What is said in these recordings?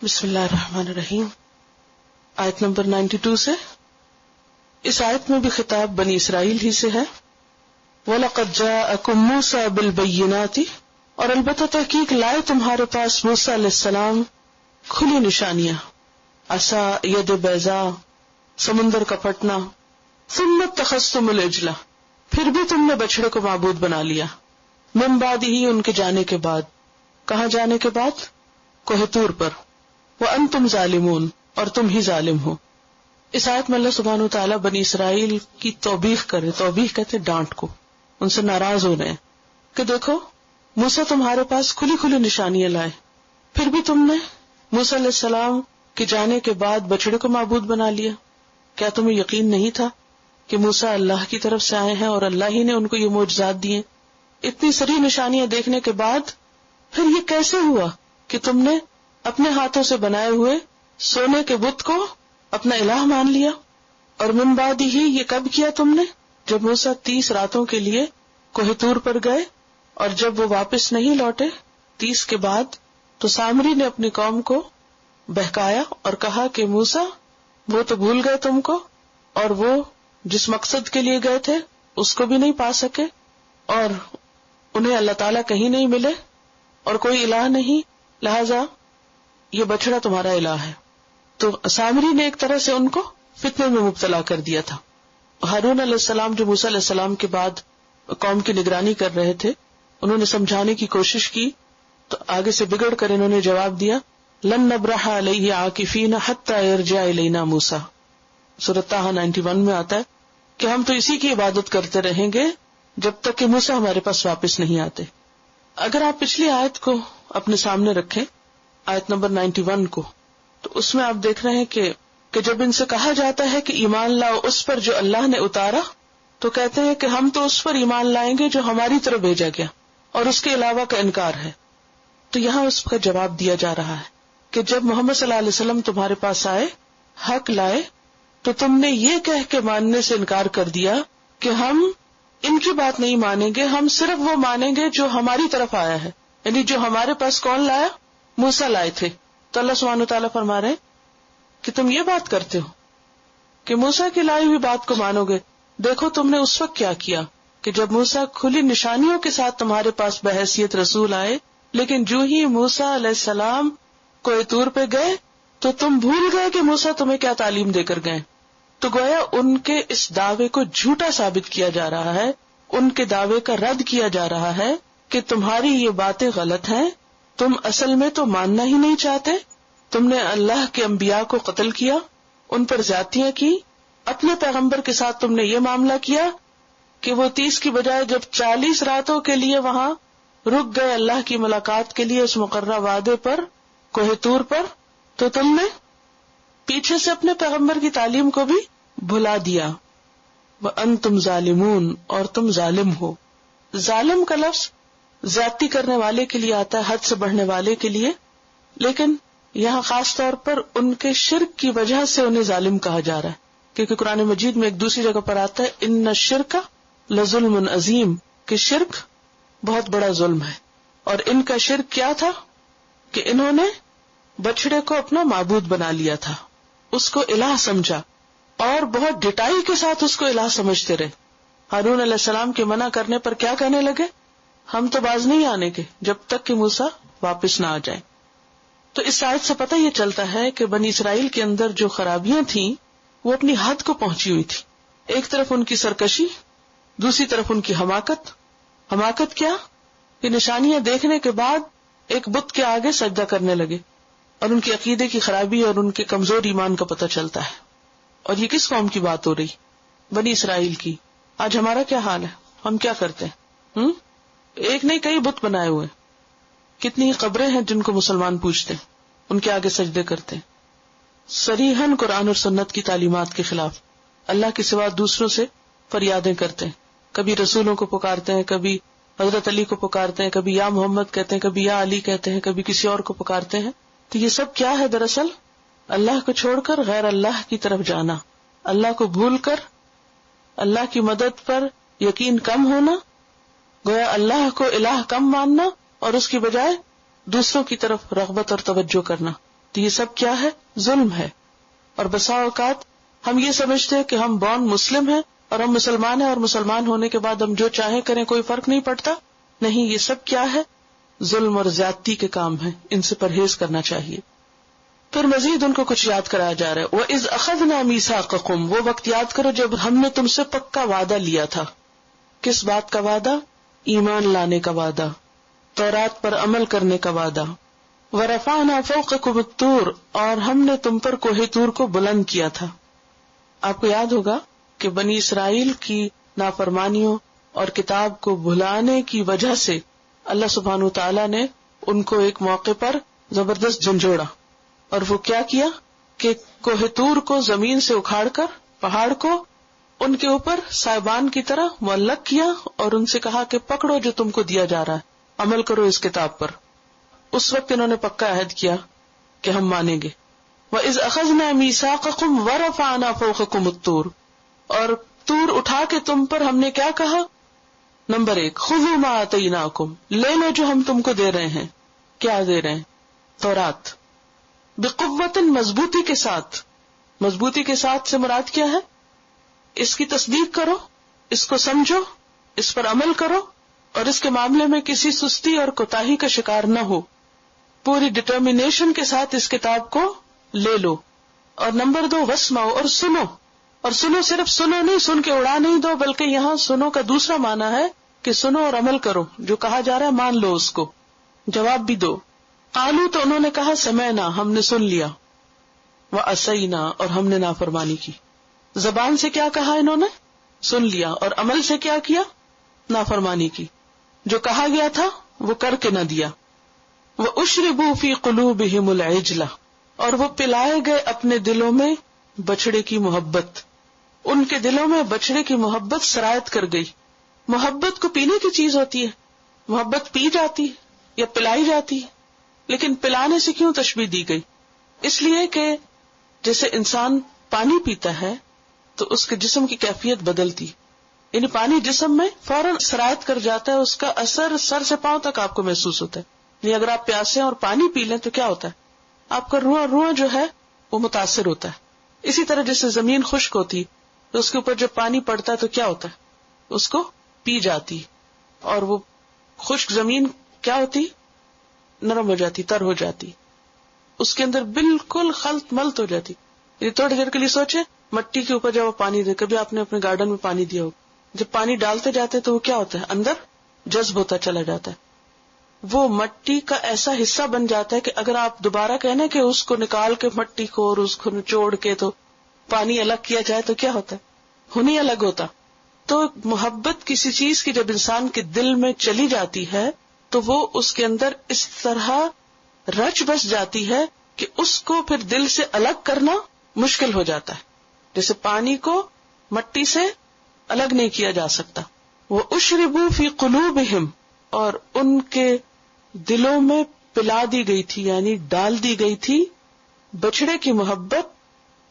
بسم اللہ الرحمن الرحیم. آیت نمبر 92 سے. اس آیت میں بھی خطاب بنی اسرائیل ہی سے ہے. وَلَقَدْ جَاءَكُم مُوسَىٰ بِالْبَيِّنَاتِ، اور البتہ تحقیق لائے تمہارے پاس موسیٰ علیہ السلام کھلی نشانیاں، عصا، ید بیضاء، سمندر کا پھٹنا. ثُمَّ اتَّخَذْتُمُ الْعِجْلَ، پھر بھی تم نے بچڑے کو معبود بنا لیا. من بعد ہی، ان کے جانے کے بعد. کہاں جانے کے بعد؟ کوہ طور پر. وَأَنْتُمْ ظَالِمُونَ، اور تم ہی ظالم ہو. اس آیت میں اللہ سبحانہ وتعالیٰ بنی اسرائیل کی توبیخ کرے. توبیخ کہتے ڈانٹ کو، ان سے ناراض ہو رہے ہیں کہ دیکھو موسیٰ تمہارے پاس کھلی کھلی نشانیاں لائے، پھر بھی تم نے موسیٰ علیہ السلام کے جانے کے بعد بچڑے کو معبود بنا لیا. کیا تمہیں یقین نہیں تھا کہ موسیٰ اللہ کی طرف سے آئے ہیں اور اللہ ہی نے ان کو یہ معجزات دیے؟ اتنی ساری نشانیاں دیکھنے کے بعد پھر یہ کیسے ہوا کہ تم نے اپنے ہاتھوں سے بنائے ہوئے سونے کے بت کو اپنا الہ مان لیا؟ اور من بعد ہی، یہ کب کیا تم نے؟ جب موسیٰ 30 راتوں کے لیے کوہ طور پر گئے اور جب وہ واپس نہیں لوٹے 30 کے بعد، تو سامری نے اپنی قوم کو بہکایا اور کہا کہ موسیٰ وہ تو بھول گئے تم کو، اور وہ جس مقصد کے لیے گئے تھے اس کو بھی نہیں پا سکے، اور انہیں اللہ تعالیٰ کہیں نہیں ملے اور کوئی الہ نہیں، لہذا یہ بچڑا تمہارا الہ ہے. تو سامری نے ایک طرح سے ان کو فتنے میں مبتلا کر دیا تھا. ہارون علیہ السلام جو موسیٰ علیہ السلام کے بعد قوم کی نگرانی کر رہے تھے، انہوں نے سمجھانے کی کوشش کی تو آگے سے بگڑ کر انہوں نے جواب دیا، لن نبرح علیہ عاکفین حتی یرجع الینا موسیٰ. سورۃ طٰہٰ 91 میں آتا ہے کہ ہم تو اسی کی عبادت کرتے رہیں گے جب تک کہ موسیٰ ہمارے پاس واپس نہیں آتے. اگر آپ پچھلی آیت کو اپنے سامنے رکھیں، آیت نمبر 91 کو، تو اس میں آپ دیکھ رہے ہیں کہ جب ان سے کہا جاتا ہے کہ ایمان لاؤ اس پر جو اللہ نے اتارا، تو کہتے ہیں کہ ہم تو اس پر ایمان لائیں گے جو ہماری طرف بھیجا گیا اور اس کے علاوہ کا انکار ہے. تو یہاں اس کا جواب دیا جا رہا ہے کہ جب محمد صلی اللہ علیہ وسلم تمہارے پاس آئے، حق لائے، تو تم نے یہ کہہ کے ماننے سے انکار کر دیا کہ ہم ان کی بات نہیں مانیں گے، ہم صرف وہ مانیں گے جو ہماری طرف آیا ہے. یعنی جو ہمارے پاس کون لایا؟ موسیٰ لائے تھے. تو اللہ سبحانہ وتعالیٰ فرما رہے کہ تم یہ بات کرتے ہو کہ موسیٰ کی لائی ہوئی بات کو مانو گے. دیکھو تم نے اس وقت کیا کیا کہ جب موسیٰ کھلی نشانیوں کے ساتھ تمہارے پاس بحیثیت رسول آئے، لیکن جو ہی موسیٰ علیہ السلام کوہ طور پہ گئے تو تم بھول گئے کہ موسیٰ تمہیں کیا تعلیم دے کر گئے. تو گویا ان کے اس دعوے کو جھوٹا ثابت کیا جا رہا ہے، ان کے دعوے کا رد کیا جا رہا ہے کہ تمہاری یہ باتیں غلط ہیں، تم اصل میں تو ماننا ہی نہیں چاہتے. تم نے اللہ کے انبیاء کو قتل کیا، ان پر زیادتیاں کی، اپنے پیغمبر کے ساتھ تم نے یہ معاملہ کیا کہ وہ 30 کی بجائے جب 40 راتوں کے لیے وہاں رک گئے اللہ کی ملاقات کے لیے اس مقررہ وعدے پر کوہ طور پر، تو تم نے پیچھے سے اپنے پیغمبر کی تعلیم کو بھی بھلا دیا. وَأَنْتُمْ ظَالِمُونَ، اور تم ظالم ہو. ظالم کا لفظ زیادتی کرنے والے کے لیے آتا ہے، حد سے بڑھنے والے کے لیے، لیکن یہاں خاص طور پر ان کے شرک کی وجہ سے انہیں ظالم کہا جا رہا ہے، کیونکہ قرآن مجید میں ایک دوسری جگہ پر آتا ہے ان الشرک لظلم عظیم، کہ شرک بہت بڑا ظلم ہے. اور ان کا شرک کیا تھا کہ انہوں نے بچڑے کو اپنا معبود بنا لیا تھا، اس کو الہ سمجھا اور بہت ڈٹائی کے ساتھ اس کو الہ سمجھتے رہے. ہارون علیہ السلام کے منع کرنے پر کیا کہنے لگے؟ ہم تو باز نہیں آنے کے جب تک کہ موسیٰ واپس نہ آ جائیں. تو اس آیت سے پتہ یہ چلتا ہے کہ بنی اسرائیل کے اندر جو خرابیاں تھیں وہ اپنی حد کو پہنچی ہوئی تھی. ایک طرف ان کی سرکشی، دوسری طرف ان کی حماقت. حماقت کیا؟ کہ نشانیاں دیکھنے کے بعد ایک بت کے آگے سجدہ کرنے لگے، اور ان کی عقیدے کی خرابی اور ان کے کمزور ایمان کا پتہ چلتا ہے. اور یہ کس قوم کی بات ہو رہی؟ بنی اسرائیل کی. آج ہمارا کیا حال ہے؟ ہم کیا کرتے ہیں؟ ایک نہیں کئی بت بنائے ہوئے. کتنی قبریں ہیں جن کو مسلمان پوجتے ہیں، ان کے آگے سجدے کرتے ہیں. صریحاً قرآن اور سنت کی تعلیمات کے خلاف اللہ کے سوا دوسروں سے فریادیں کرتے ہیں. کبھی رسولوں کو پکارتے ہیں، کبھی حضرت علی کو پکارتے ہیں، کبھی یا محمد کہتے ہیں، کبھی یا علی کہتے ہیں، کبھی کسی اور کو پکارتے ہیں. تو یہ سب کیا ہے؟ دراصل اللہ کو چھوڑ کر غیر اللہ کی طرف جانا، اللہ کو بھول کر اللہ کی مدد پر یقین کم ہونا، گویا اللہ کو الہ کم ماننا اور اس کی بجائے دوسروں کی طرف رغبت اور توجہ کرنا. تو یہ سب کیا ہے؟ ظلم ہے. اور بسا اوقات ہم یہ سمجھتے ہیں کہ ہم بورن مسلم ہیں اور ہم مسلمان ہیں، اور مسلمان ہونے کے بعد ہم جو چاہیں کریں کوئی فرق نہیں پڑتا. نہیں، یہ سب کیا ہے؟ ظلم اور زیادتی کے کام ہیں، ان سے پرہیز کرنا چاہیے. پھر مزید ان کو کچھ یاد کرایا جا رہا ہے. وَإِذْ أَخَذْنَا مِيثَاقَكُمْ، وہ وقت یاد کرو جب ہم نے تم سے پکا وعدہ لیا تھا. کس بات کا وعدہ؟ ایمان لانے کا وعدہ، تورات پر عمل کرنے کا وعدہ. وَرَفَعْنَا فَوْقَكُمُ الطُّورَ، اور ہم نے تم پر کوہ طور کو بلند کیا تھا. آپ کو یاد ہوگا کہ بنی اسرائیل کی نافرمانیوں اور کتاب کو بھلانے کی وجہ سے اللہ سبحانہ وتعالی نے ان کو ایک موقع پر زبردست جھنجھوڑا. اور وہ کیا کیا کہ کوہ طور کو زمین سے اکھاڑ کر پہاڑ کو ان کے اوپر سائبان کی طرح معلق کیا اور ان سے کہا کہ پکڑو جو تم کو دیا جا رہا ہے، عمل کرو اس کتاب پر. اس وقت انہوں نے پکا عہد کیا کہ ہم مانیں گے. وَإِذْ أَخَذْنَا مِيثَاقَكُمْ وَرَفَعْنَا فَوْقَكُمُ الطُّورَ، اور طور اٹھا کے تم پر ہم نے کیا کہا؟ نمبر 1، خُذُوا مَا آتَيْنَاكُمْ، لے لو جو ہم تم کو دے رہے ہیں. کیا دے رہے ہیں؟ تورات. بِقُوَّةٍ، مضبوطی کے ساتھ. مضبوطی کے ساتھ سے مراد کیا ہے؟ اس کی تصدیق کرو، اس کو سمجھو، اس پر عمل کرو، اور اس کے معاملے میں کسی سستی اور کوتاہی کا شکار نہ ہو. پوری ڈٹرمینیشن کے ساتھ اس کتاب کو لے لو. اور نمبر 2، واسمعوا، اور سنو. اور سنو صرف سنو نہیں، سن کے اڑا نہیں دو، بلکہ یہاں سنو کا دوسرا معنی ہے کہ سنو اور عمل کرو. جو کہا جا رہا ہے مان لو، اس کو جواب بھی دو. قالوا، تو انہوں نے کہا سمعنا، ہم نے سن لیا. وعصینا، اور ہم نے نافرمانی کی. زبان سے کیا کہا انہوں نے؟ سن لیا. اور عمل سے کیا کیا؟ نافرمانی کی. جو کہا گیا تھا وہ کر کے نہ دیا. وَأُشْرِبُوا فِي قُلُوبِهِمُ الْعِجْلَ، اور وہ پلائے گئے اپنے دلوں میں بچڑے کی محبت. ان کے دلوں میں بچڑے کی محبت سرایت کر گئی. محبت کو پینے کی چیز ہوتی ہے، محبت پی جاتی ہے یا پلائی جاتی ہے، لیکن پلانے سے کیوں تشبیہ دی گئی؟ اس لیے کہ جیسے انسان پانی پیتا ہے تو اس کے جسم کی کیفیت بدلتی، یعنی پانی جسم میں فوراً سرایت کر جاتا ہے، اس کا اثر سر سے پاؤں تک آپ کو محسوس ہوتا ہے. یعنی اگر آپ پیاسے ہیں اور پانی پی لیں تو کیا ہوتا ہے؟ آپ کا روح جو ہے وہ متاثر ہوتا ہے. اسی طرح جیسے زمین خشک ہوتی تو اس کے اوپر جب پانی پڑتا ہے تو کیا ہوتا ہے؟ اس کو پی جاتی، اور وہ خشک زمین کیا ہوتی؟ نرم ہو جاتی، تر ہو جاتی، اس کے اندر بالکل خلط ملط ہو جاتی. یہ تھوڑی دیر کے لیے سوچے، مٹی کے اوپر جب وہ پانی دے، کبھی آپ نے اپنے گارڈن میں پانی دیا ہو، جب پانی ڈالتے جاتے تو وہ کیا ہوتا ہے؟ اندر جذب ہوتا چلا جاتا ہے. وہ مٹی کا ایسا حصہ بن جاتا ہے کہ اگر آپ دوبارہ کہنا کہ اس کو نکال کے مٹی کو اور اس کو نچوڑ کے تو پانی الگ کیا جائے تو کیا ہوتا ہے؟ ہونی الگ ہوتا. تو محبت کسی چیز کی جب انسان کے دل میں چلی جاتی ہے تو وہ اس کے اندر اس طرح رچ بس جاتی ہے کہ اس کو پھر دل سے الگ کرنا مشکل ہو جاتا ہے. جیسے پانی کو مٹی سے الگ نہیں کیا جا سکتا. وَأُشْرِبُوا فِي قُلُوبِهِمْ، اور ان کے دلوں میں پلا دی گئی تھی، یعنی ڈال دی گئی تھی بچڑے کی محبت.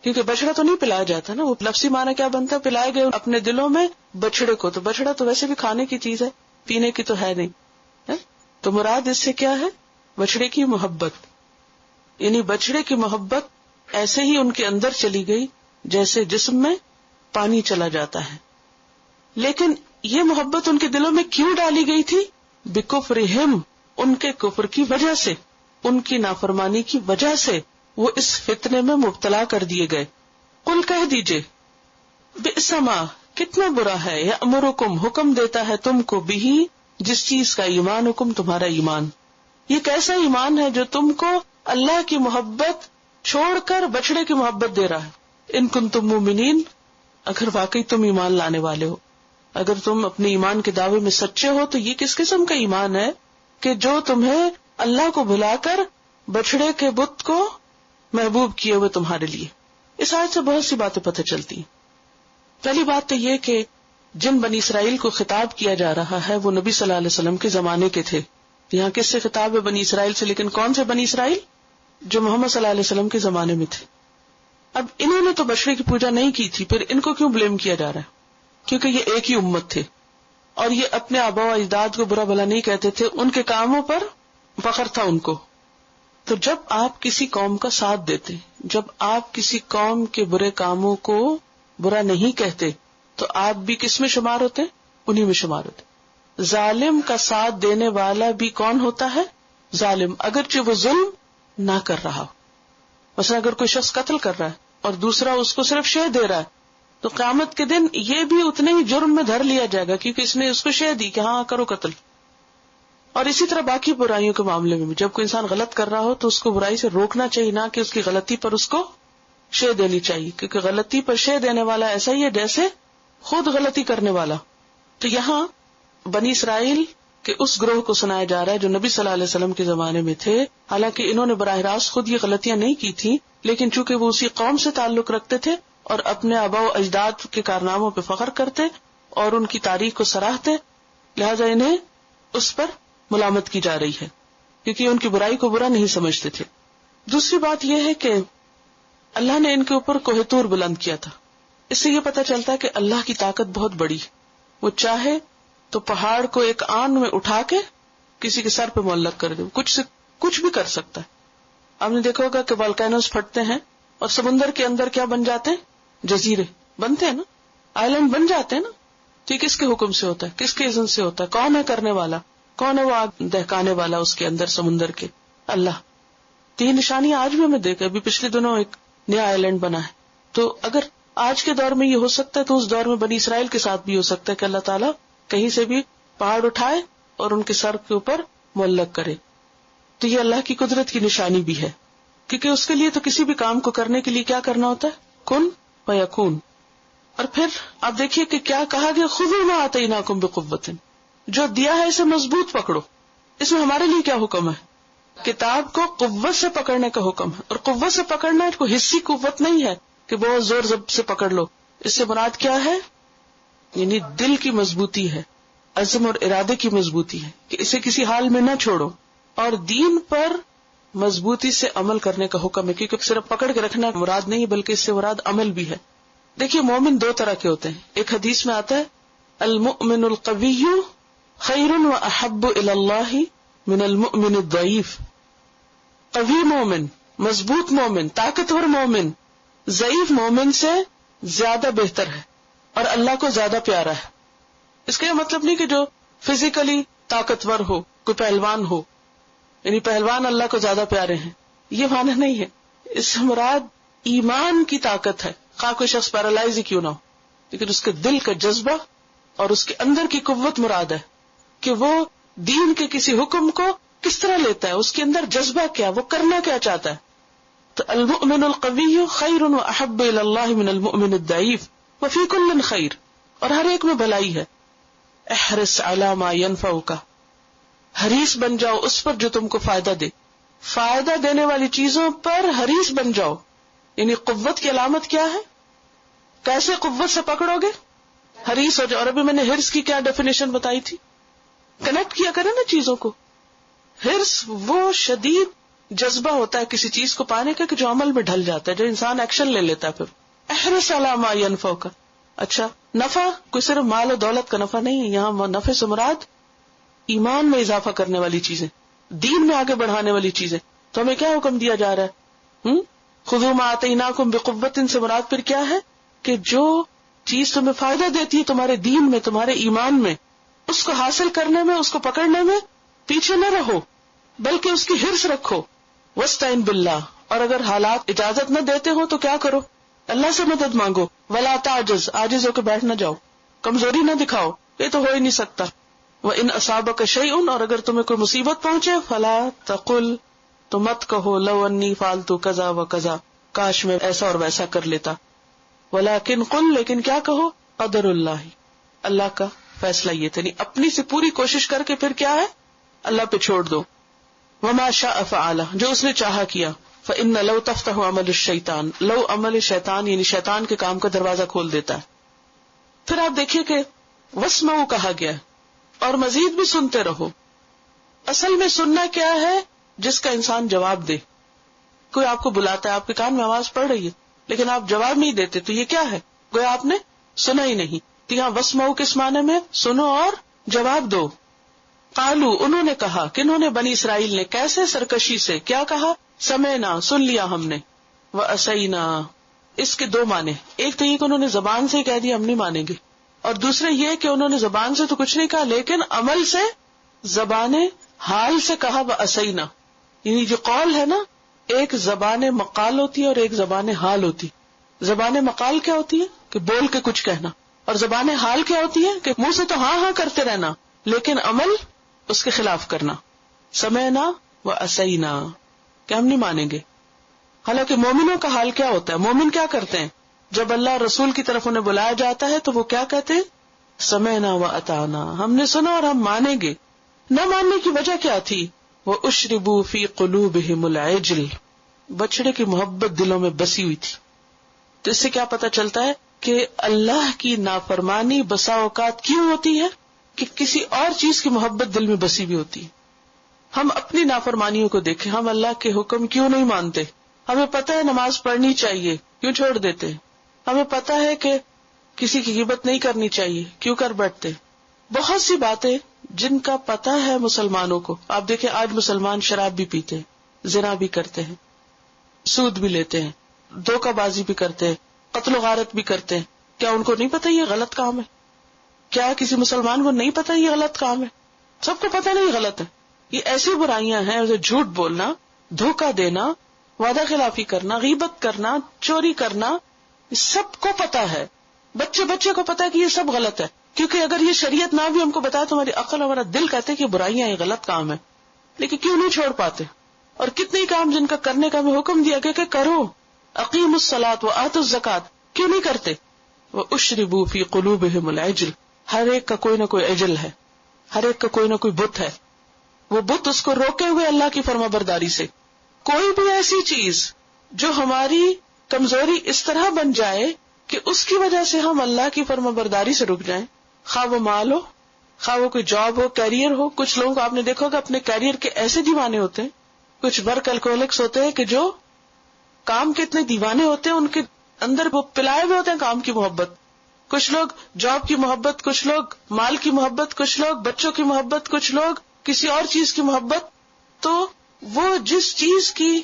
کیونکہ بچڑا تو نہیں پلایا جاتا نا، وہ لفظی معنی کیا بنتا ہے؟ پلائے گئے اپنے دلوں میں بچڑے کو. تو بچڑا تو ویسے بھی کھانے کی چیز ہے، پینے کی تو ہے نہیں. تو مراد اس سے کیا ہے؟ بچڑے کی محبت. یعنی بچڑے کی محبت ایسے ہی ان کے اندر چلی گئی جیسے جسم میں پانی چلا جاتا ہے. لیکن یہ محبت ان کے دلوں میں کیوں ڈالی گئی تھی؟ بِكُفْرِهِمْ، ان کے کفر کی وجہ سے، ان کی نافرمانی کی وجہ سے وہ اس فتنے میں مبتلا کر دیے گئے. قل، کہہ دیجئے، بئس ما، کتنا برا ہے، یأمرکم، حکم دیتا ہے تم کو، بھی جس چیز کا، ایمانکم، تمہارا ایمان. یہ کیسا ایمان ہے جو تم کو اللہ کی محبت چھوڑ کر بچڑے کی محبت دے رہا ہے. ان کنتم مومنین، اگر واقعی تم ایمان لانے والے ہو، اگر تم اپنے ایمان کے دعوے میں سچے ہو، تو یہ کس قسم کا ایمان ہے کہ جو تمہیں اللہ کو بھلا کر بچڑے کے بت کو محبوب کیے ہوئے تمہارے لیے. اس آیت سے بہت سی باتیں پتہ چلتی ہیں. پہلی بات تو یہ کہ جن بنی اسرائیل کو خطاب کیا جا رہا ہے وہ نبی صلی اللہ علیہ وسلم کے زمانے کے تھے. یہاں کس سے خطاب ہے؟ بنی اسرائیل سے. لیکن کون سے بنی اسرائیل؟ جو محمد صلی اللہ علیہ وسلم کے زمانے میں تھے. اب انہوں نے تو بچڑے کی پوجا نہیں کی تھی، پھر ان کو کیوں بلیم کیا جا رہا ہے؟ کیونکہ یہ ایک ہی امت تھے اور یہ اپنے آباء و اجداد کو برا بھلا نہیں کہتے تھے، ان کے کاموں پر فخر تھا ان کو. تو جب آپ کسی قوم کا ساتھ دیتے، جب آپ کسی قوم کے برے کاموں کو برا نہیں کہتے، تو آپ بھی کس میں شمار ہوتے؟ انہی میں شمار ہوتے۔ ظالم کا ساتھ دینے والا بھی کون ہوتا ہے؟ ظالم، اگرچہ وہ ظلم نہ کر رہا ہو۔ مثلا اگر کوئی شخص قتل کر رہا ہے اور دوسرا اس کو صرف شے دے رہا ہے، تو قیامت کے دن یہ بھی اتنے ہی جرم میں دھر لیا جائے گا، کیونکہ اس نے اس کو شے دی کہ ہاں کرو قتل۔ اور اسی طرح باقی برائیوں کے معاملے میں بھی جب کوئی انسان غلط کر رہا ہو تو اس کو برائی سے روکنا چاہیے، نہ کہ اس کی غلطی پر اس کو شے دینی چاہیے، کیونکہ غلطی پر شے دینے والا ایسا ہی ہے جیسے خود غلطی کرنے والا۔ تو یہاں بنی اسرائیل کے اس گروہ کو سنایا جا رہا ہے جو نبی صلی اللہ علیہ وسلم کے زمانے میں تھے، حالانکہ انہوں نے براہ راست خود یہ غلطیاں نہیں کی تھی، لیکن چونکہ وہ اسی قوم سے تعلق رکھتے تھے اور اپنے آباء و اجداد کے کارناموں پہ فخر کرتے اور ان کی تاریخ کو سراہتے، لہذا انہیں اس پر ملامت کی جا رہی ہے، کیونکہ ان کی برائی کو برا نہیں سمجھتے تھے۔ دوسری بات یہ ہے کہ اللہ نے ان کے اوپر کوہ طور بلند کیا تھا۔ اس سے یہ پتہ چلتا ہے کہ اللہ کی طاقت بہت بڑی، وہ چاہے تو پہاڑ کو ایک آن میں اٹھا کے کسی کے سر پہ معلق کر دے، کچھ بھی کر سکتا ہے۔ آپ نے دیکھا ہوگا کہ والکینوز پھٹتے ہیں اور سمندر کے اندر کیا بن جاتے ہیں؟ جزیرے بنتے ہیں نا، آئیلینڈ بن جاتے ہیں نا۔ تو یہ کس کے حکم سے ہوتا ہے؟ کس کے اذن سے ہوتا ہے؟ کون ہے کرنے والا؟ کون ہے وہ آگ دہکانے والا اس کے اندر سمندر کے؟ اللہ۔ تو یہ نشانی آج بھی ہمیں دیکھا، ابھی پچھلے دنوں ایک نیا آئیلینڈ بنا ہے۔ تو اگر آج کے دور میں یہ ہو سکتا ہے تو اس دور میں بنی اسرائیل کے ساتھ بھی ہو سکتا ہے کہ اللہ تعالیٰ کہیں سے بھی پہاڑ اٹھائے اور ان کے سر کے اوپر معلق کرے۔ تو یہ اللہ کی قدرت کی نشانی بھی ہے، کیونکہ اس کے لیے تو کسی بھی کام کو کرنے کے لیے کیا کرنا ہوتا ہے؟ کن فیکون۔ اور پھر آپ دیکھیے کہ کیا کہا گیا، خذوا ما آتیناکم بقوۃ، جو دیا ہے اسے مضبوط پکڑو۔ اس میں ہمارے لیے کیا حکم ہے؟ کتاب کو قوت سے پکڑنے کا حکم ہے، اور قوت سے پکڑنا ہے، کوئی حصی قوت نہیں ہے کہ بہت زور ضبط سے پکڑ لو۔ اس سے مراد کیا ہے؟ یعنی دل کی مضبوطی ہے، عزم اور ارادے کی مضبوطی ہے کہ اسے کسی حال میں نہ چھوڑو، اور دین پر مضبوطی سے عمل کرنے کا حکم ہے، کیونکہ صرف پکڑ کے رکھنا مراد نہیں بلکہ اس سے مراد عمل بھی ہے۔ دیکھیے مومن دو طرح کے ہوتے ہیں، ایک حدیث میں آتا ہے المؤمن القوی خیر و احب الی اللہ من المؤمن الضعیف۔ قوی مومن، مضبوط مومن، طاقتور مومن ضعیف مومن سے زیادہ بہتر ہے اور اللہ کو زیادہ پیارا ہے۔ اس کا یہ مطلب نہیں کہ جو فزیکلی طاقتور ہو، کوئی پہلوان ہو، یعنی پہلوان اللہ کو زیادہ پیارے ہیں، یہ معنی نہیں ہے۔ اس سے مراد ایمان کی طاقت ہے، خواہ کوئی شخص پیرالائز ہی کیوں نہ ہو، لیکن اس کے دل کا جذبہ اور اس کے اندر کی قوت مراد ہے کہ وہ دین کے کسی حکم کو کس طرح لیتا ہے، اس کے اندر جذبہ کیا، وہ کرنا کیا چاہتا ہے۔ تو المؤمن القوی خیر و احب الی اللہ من المؤمن الضعیف وفی کل خیر، اور ہر ایک میں بھلائی ہے۔ احرص علی ما ینفعک، حریص بن جاؤ اس پر جو تم کو فائدہ دے، فائدہ دینے والی چیزوں پر حریص بن جاؤ۔ یعنی قوت کی علامت کیا ہے؟ کیسے قوت سے پکڑو گے؟ حریص ہو جاؤ۔ اور ابھی میں نے حرص کی کیا ڈیفینیشن بتائی تھی؟ کنیکٹ کیا کرے نا چیزوں کو۔ حرص وہ شدید جذبہ ہوتا ہے کسی چیز کو پانے کا کہ جو عمل میں ڈھل جاتا ہے، جو انسان ایکشن لے لیتا ہے۔ پھر احرص علی ما ینفعک، اچھا نفع کوئی صرف مال و دولت کا نفع نہیں ہے، یہاں نفع سے مراد ایمان میں اضافہ کرنے والی چیزیں، دین میں آگے بڑھانے والی چیزیں۔ تو ہمیں کیا حکم دیا جا رہا ہے؟ خذوا ما آتیناکم بقوۃ سے مراد پھر کیا ہے کہ جو چیز تمہیں فائدہ دیتی ہے تمہارے دین میں، تمہارے ایمان میں، اس کو حاصل کرنے میں، اس کو پکڑنے میں پیچھے نہ رہو، بلکہ اس کی حرص رکھو۔ واستعن باللہ، اور اگر حالات اجازت نہ دیتے ہو تو کیا کرو؟ اللہ سے مدد مانگو۔ ولا تعجز، عاجز ہو کے بیٹھ نہ جاؤ، کمزوری نہ دکھاؤ، یہ تو ہو ہی نہیں سکتا۔ وان اصابک شیء، اور اگر تمہیں کوئی مصیبت پہنچے، فلا تقل، تو مت کہو لو انی فعلت کذا و کذا، کاش میں ایسا اور ویسا کر لیتا۔ ولکن قل، لیکن کیا کہو؟ قدر اللہ، اللہ کا فیصلہ یہ تھا، یعنی اپنی سے پوری کوشش کر کے پھر کیا ہے؟ اللہ پہ چھوڑ دو۔ وما شاء فعل، جو اس نے چاہا کیا۔ فإن لو تفتح عمل الشیطان، لو عمل شیطان یعنی شیطان کے کام کا دروازہ کھول دیتا ہے۔ پھر آپ دیکھیے کہ واسمعوا کہا گیا اور مزید بھی سنتے رہو۔ اصل میں سننا کیا ہے؟ جس کا انسان جواب دے۔ کوئی آپ کو بلاتا ہے، آپ کے کان میں آواز پڑ رہی ہے لیکن آپ جواب نہیں دیتے، تو یہ کیا ہے؟ گویا آپ نے سنا ہی نہیں۔ تو یہاں واسمعوا کس معنی میں؟ سنو اور جواب دو۔ قالو انہوں نے کہا، کنہوں نے؟ بنی اسرائیل نے. کیسے؟ سرکشی سے. کیا کہا؟ سمعنا سن لیا ہم نے، وعصینا. اس کے دو معنی، ایک تو یہ کہ انہوں نے زبان سے کہہ دیا ہم نہیں مانیں گے، اور دوسرے یہ کہ انہوں نے زبان سے تو کچھ نہیں کہا لیکن عمل سے، زبان حال سے کہا وعصینا. یعنی جو قول ہے نا، ایک زبان مقال ہوتی ہے اور ایک زبان حال ہوتی. زبان مقال کیا ہوتی ہے؟ کہ بول کے کچھ کہنا. اور زبان حال کیا ہوتی ہے؟ کہ منہ سے تو ہاں ہاں کرتے رہنا لیکن عمل اس کے خلاف کرنا. سمعنا وعصینا، کہ ہم نہیں مانیں گے. حالانکہ مومنوں کا حال کیا ہوتا ہے؟ مومن کیا کرتے ہیں؟ جب اللہ رسول کی طرف انہیں بلایا جاتا ہے تو وہ کیا کہتے ہیں؟ سمعنا واطعنا، ہم نے سنا اور ہم مانیں گے. نہ ماننے کی وجہ کیا تھی؟ وَأُشْرِبُوا فِي قُلُوبِهِمُ الْعِجْلَ، بچڑے کی محبت دلوں میں بسی ہوئی تھی. تو اس سے کیا پتہ چلتا ہے کہ اللہ کی نافرمانی بسا اوقات کیوں ہوتی ہے؟ کہ کسی اور چیز کی محبت دل میں بسی ہوئی ہوتی ہے. ہم اپنی نافرمانیوں کو دیکھیں، ہم اللہ کے حکم کیوں نہیں مانتے؟ ہمیں پتہ ہے نماز پڑھنی چاہیے، کیوں چھوڑ دیتے ہیں؟ ہمیں پتہ ہے کہ کسی کی غیبت نہیں کرنی چاہیے، کیوں کر بیٹھتے؟ بہت سی باتیں جن کا پتہ ہے مسلمانوں کو. آپ دیکھیں آج مسلمان شراب بھی پیتے ہیں، زنا بھی کرتے ہیں، سود بھی لیتے ہیں، دھوکہ بازی بھی کرتے ہیں، قتل و غارت بھی کرتے ہیں. کیا ان کو نہیں پتہ یہ غلط کام ہے؟ کیا کسی مسلمان کو نہیں پتہ یہ غلط کام ہے؟ سب کو پتہ نہیں غلط ہے. یہ ایسی برائیاں ہیں جیسے جھوٹ بولنا، دھوکہ دینا، وعدہ خلافی کرنا، غیبت کرنا، چوری کرنا، یہ سب کو پتہ ہے. بچے کو پتہ ہے کہ یہ سب غلط ہے، کیونکہ اگر یہ شریعت نہ بھی ہم کو بتائے تو ہماری عقل، ہمارا دل کہتے کہ برائیاں یہ غلط کام ہے، لیکن کیوں نہیں چھوڑ پاتے؟ اور کتنے کام جن کا کرنے کا ہمیں حکم دیا گیا کہ کرو، اقیموا الصلاۃ وآتوا الزکاۃ، کیوں نہیں کرتے؟ واشربوا فی قلوبہم العجل، ہر ایک کا کوئی نہ کوئی عجل ہے، ہر ایک کا کوئی نہ کوئی بت ہے. وہ بت اس کو روکے ہوئے اللہ کی فرما برداری سے. کوئی بھی ایسی چیز جو ہماری کمزوری اس طرح بن جائے کہ اس کی وجہ سے ہم اللہ کی فرما برداری سے رک جائیں، خواہ وہ مال ہو، خواہ وہ کوئی جاب ہو، کیریئر ہو. کچھ لوگوں کو آپ نے دیکھا ہوگا اپنے کیریئر کے ایسے دیوانے ہوتے ہیں، کچھ ورک الکوہولکس ہوتے ہیں کہ جو کام کے اتنے دیوانے ہوتے ہیں، ان کے اندر وہ پلائے ہوئے ہوتے ہیں کام کی محبت. کچھ لوگ جاب کی محبت، کچھ لوگ مال کی محبت، کچھ لوگ بچوں کی محبت، کچھ لوگ کسی اور چیز کی محبت. تو وہ جس چیز کی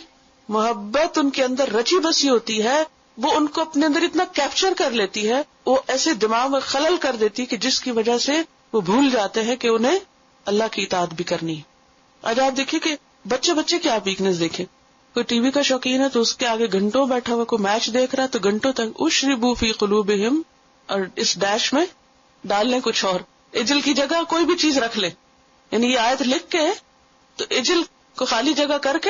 محبت ان کے اندر رچی بسی ہوتی ہے وہ ان کو اپنے اندر اتنا کیپچر کر لیتی ہے، وہ ایسے دماغ میں خلل کر دیتی ہے کہ جس کی وجہ سے وہ بھول جاتے ہیں کہ انہیں اللہ کی اطاعت بھی کرنی ہے. آج آپ دیکھیں کہ بچے کیا ویکنس دیکھیں. کوئی ٹی وی کا شوقین ہے تو اس کے آگے گھنٹوں بیٹھا ہوا، کوئی میچ دیکھ رہا ہے تو گھنٹوں تک اشربوا فی قلوبہم، اور اس ڈیش میں ڈال لیں کچھ اور، اجل کی جگہ کوئی بھی چیز رکھ لیں. یعنی یہ آیت لکھ کے تو اجل کو خالی جگہ کر کے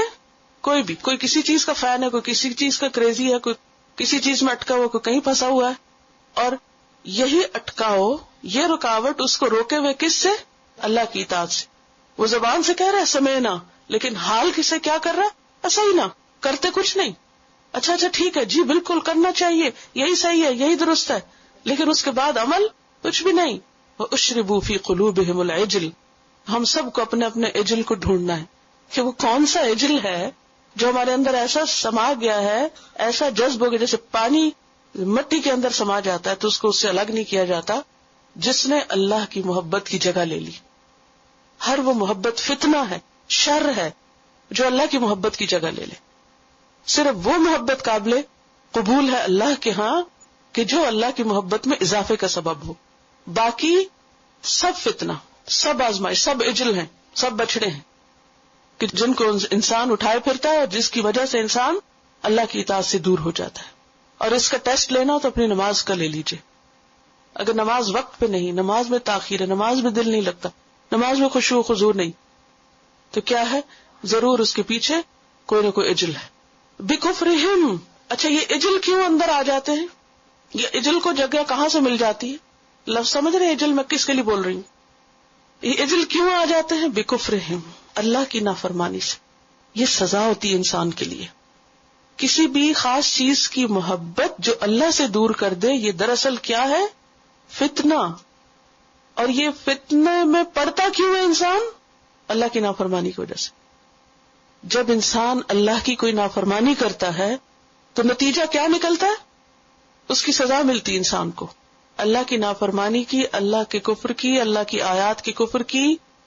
کوئی کسی چیز کا فین ہے، کوئی کسی چیز کا کریزی ہے، کوئی کسی چیز میں اٹکا ہوا، کوئی کہیں پھنسا ہوا ہے. اور یہی اٹکاؤ، یہ رکاوٹ اس کو روکے ہوئے کس سے؟ اللہ کی اطاعت سے. وہ زبان سے کہہ رہا ہے سمعنا، لیکن حال کس سے کیا کر رہا ہے؟ صحیح نہ کرتے کچھ نہیں. اچھا ٹھیک ہے جی، بالکل کرنا چاہیے، یہی صحیح ہے، یہی درست ہے، لیکن اس کے بعد عمل کچھ بھی نہیں. وَأُشْرِبُوا فِي قُلُوبِهِمُ الْعِجْلَ. ہم سب کو اپنے اپنے عجل کو ڈھونڈنا ہے کہ وہ کون سا عجل ہے جو ہمارے اندر ایسا سما گیا ہے، ایسا جذب ہو گیا، جیسے پانی مٹی کے اندر سما جاتا ہے تو اس کو اس سے الگ نہیں کیا جاتا، جس نے اللہ کی محبت کی جگہ لے لی. ہر وہ محبت فتنہ ہے، شر ہے جو اللہ کی محبت کی جگہ لے لے. صرف وہ محبت قابل قبول ہے اللہ کے ہاں کہ جو اللہ کی محبت میں اضافے کا سبب ہو. باقی سب فتنہ، سب آزمائش، سب عجل ہیں، سب بچڑے ہیں کہ جن کو انسان اٹھائے پھرتا ہے اور جس کی وجہ سے انسان اللہ کی اطاعت سے دور ہو جاتا ہے. اور اس کا ٹیسٹ لینا تو اپنی نماز کا لے لیجئے. اگر نماز وقت پہ نہیں، نماز میں تاخیر ہے، نماز میں دل نہیں لگتا، نماز میں خشوع و خضوع نہیں، تو کیا ہے؟ ضرور اس کے پیچھے کوئی نہ کوئی عجل ہے. بِكُفْرِهِمْ. اچھا یہ عجل کیوں اندر آ جاتے ہیں؟ یہ عجل کو جگہ کہاں سے مل جاتی ہے؟ لفظ سمجھ رہے ہیں عجل میں کس کے لیے بول رہی ہوں؟ یہ عجل کیوں آ جاتے ہیں؟ بِكُفْرِهِمْ، اللہ کی نافرمانی سے. یہ سزا ہوتی ہے انسان کے لیے. کسی بھی خاص چیز کی محبت جو اللہ سے دور کر دے، یہ دراصل کیا ہے؟ فتنہ. اور یہ فتنے میں پڑتا کیوں ہے انسان؟ اللہ کی نافرمانی کی وجہ سے. جب انسان اللہ کی کوئی نافرمانی کرتا ہے تو نتیجہ کیا نکلتا ہے؟ اس کی سزا ملتی انسان کو. اللہ کی نافرمانی کی، اللہ کے کفر کی، اللہ کی آیات کے کفر کی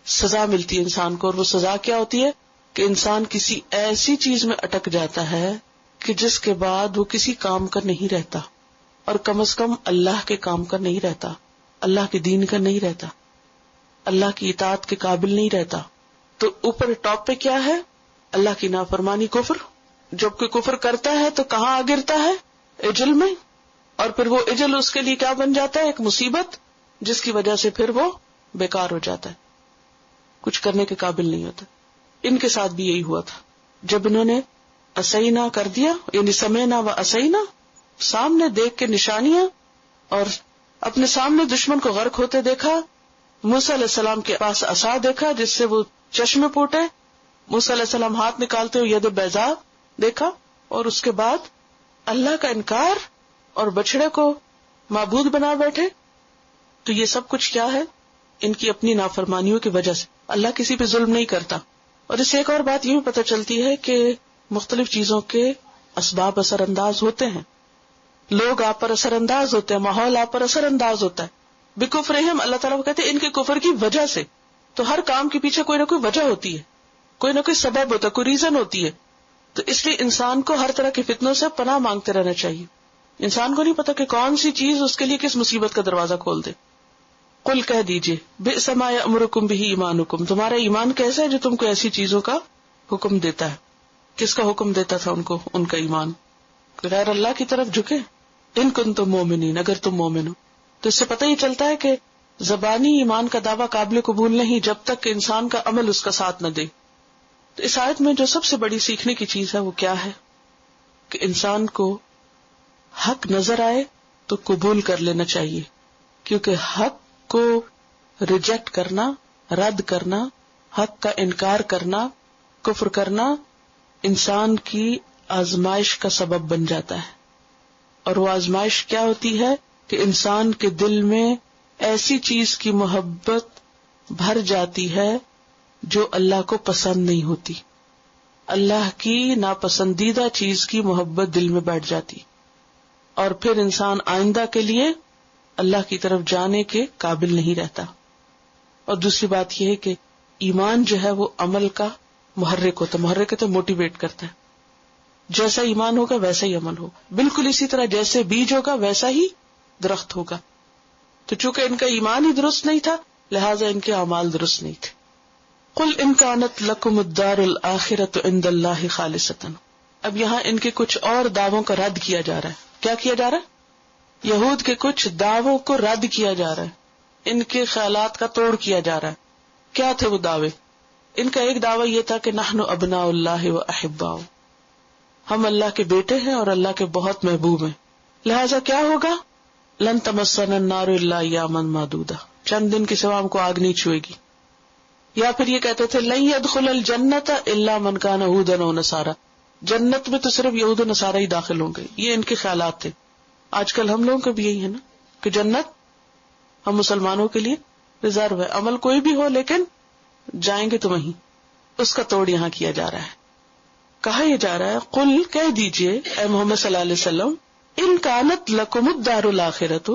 سزا ملتی ہے انسان کو، اور وہ سزا کیا ہوتی ہے کہ انسان کسی ایسی چیز میں اٹک جاتا ہے کہ جس کے بعد وہ کسی کام کا نہیں رہتا، اور کم از کم اللہ کے کام کا نہیں رہتا، اللہ کے دین کا نہیں رہتا، اللہ کی اطاعت کے قابل نہیں رہتا. تو اوپر ٹاپ پہ کیا ہے؟ اللہ کی نافرمانی، کفر. جب کوئی کفر کرتا ہے تو کہاں آ گرتا ہے؟ اجل میں. اور پھر وہ اجل اس کے لیے کیا بن جاتا ہے؟ ایک مصیبت، جس کی وجہ سے پھر وہ بیکار ہو جاتا ہے، کچھ کرنے کے قابل نہیں ہوتا. ان کے ساتھ بھی یہی ہوا تھا. جب انہوں نے اسینا کر دیا، یعنی سمینا و اسینا، سامنے دیکھ کے نشانیاں اور اپنے سامنے دشمن کو غرق ہوتے دیکھا، موسیٰ علیہ السلام کے پاس عصا دیکھا جس سے وہ چشمے پھوٹے، موسیٰ علیہ السلام ہاتھ نکالتے ہوئے ید بیضاء دیکھا، اور اس کے بعد اللہ کا انکار اور بچڑے کو معبود بنا بیٹھے. تو یہ سب کچھ کیا ہے؟ ان کی اپنی نافرمانیوں کی وجہ سے. اللہ کسی پہ ظلم نہیں کرتا. اور اس سے ایک اور بات یہ بھی پتہ چلتی ہے کہ مختلف چیزوں کے اسباب اثر انداز ہوتے ہیں، لوگ آپ پر اثر انداز ہوتے ہیں، ماحول آپ پر اثر انداز ہوتا ہے. بکفرہم، اللہ تعالیٰ کہتے ہیں ان کے کفر کی وجہ سے. تو ہر کام کے پیچھے کوئی نہ کوئی وجہ ہوتی ہے، کوئی نہ کوئی سبب ہوتا ہے، کوئی ریزن ہوتی ہے. تو اس لیے انسان کو ہر طرح کے فتنوں سے پناہ مانگتے رہنا چاہیے. انسان کو نہیں پتا کہ کون سی چیز اس کے لیے کس مصیبت کا دروازہ کھول دے. قل کہہ دیجئے، بئس ما یأمرکم بہ ایمانکم، تمہارا ایمان کیسا ہے جو تم کو ایسی چیزوں کا حکم دیتا ہے. کس کا حکم دیتا تھا ان کو؟ ان کا ایمان، غیر اللہ کی طرف جھکے. ان کنتم مومنین، اگر تم مومن ہو. تو اس سے پتہ ہی چلتا ہے کہ زبانی ایمان کا دعویٰ قابل قبول نہیں جب تک کہ انسان کا عمل اس کا ساتھ نہ دے. تو اس آیت میں جو سب سے بڑی سیکھنے کی چیز ہے وہ کیا ہے کہ انسان کو حق نظر آئے تو قبول کر لینا چاہیے، کیونکہ حق کو ریجیکٹ کرنا، رد کرنا، حق کا انکار کرنا، کفر کرنا انسان کی آزمائش کا سبب بن جاتا ہے. اور وہ آزمائش کیا ہوتی ہے کہ انسان کے دل میں ایسی چیز کی محبت بھر جاتی ہے جو اللہ کو پسند نہیں ہوتی. اللہ کی ناپسندیدہ چیز کی محبت دل میں بیٹھ جاتی، اور پھر انسان آئندہ کے لیے اللہ کی طرف جانے کے قابل نہیں رہتا. اور دوسری بات یہ ہے کہ ایمان جو ہے وہ عمل کا محرک ہوتا ہے. محرک تو موٹیویٹ کرتا ہے. جیسا ایمان ہوگا ویسا ہی عمل ہوگا. بالکل اسی طرح جیسے بیج ہوگا ویسا ہی درخت ہوگا. تو چونکہ ان کا ایمان ہی درست نہیں تھا لہٰذا ان کے اعمال درست نہیں تھے. قل ان کانت لکم الدار الآخرۃ عند اللہ خالصۃ. اب یہاں ان کے کچھ اور دعووں کا رد کیا جا رہا ہے. کیا کیا جا رہا ہے؟ یہود کے کچھ دعووں کو رد کیا جا رہا ہے، ان کے خیالات کا توڑ کیا جا رہا ہے. کیا تھے وہ دعوے؟ ان کا ایک دعویٰ یہ تھا کہ نحن ابناء اللہ و احباؤ، ہم اللہ کے بیٹے ہیں اور اللہ کے بہت محبوب ہیں، لہذا کیا ہوگا؟ لن تمسنا النار الا ایاما معدودہ، چند دن کے سوا ہم کو آگ نہیں چھوئے گی. یا پھر یہ کہتے تھے لن يدخل الجنۃ الا من کان یہودا و نصارا، جنت میں تو صرف یہود و نصارا ہی داخل ہوں گے. یہ ان کے خیالات تھے. آج کل ہم لوگوں کا بھی یہی ہے نا کہ جنت ہم مسلمانوں کے لیے ریزرو ہے، عمل کوئی بھی ہو لیکن جائیں گے تو وہیں. اس کا توڑ یہاں کیا جا رہا ہے. کہا یہ جا رہا ہے قل کہہ دیجئے اے محمد صلی اللہ علیہ وسلم، ان کانت لکم الدار الآخرۃ،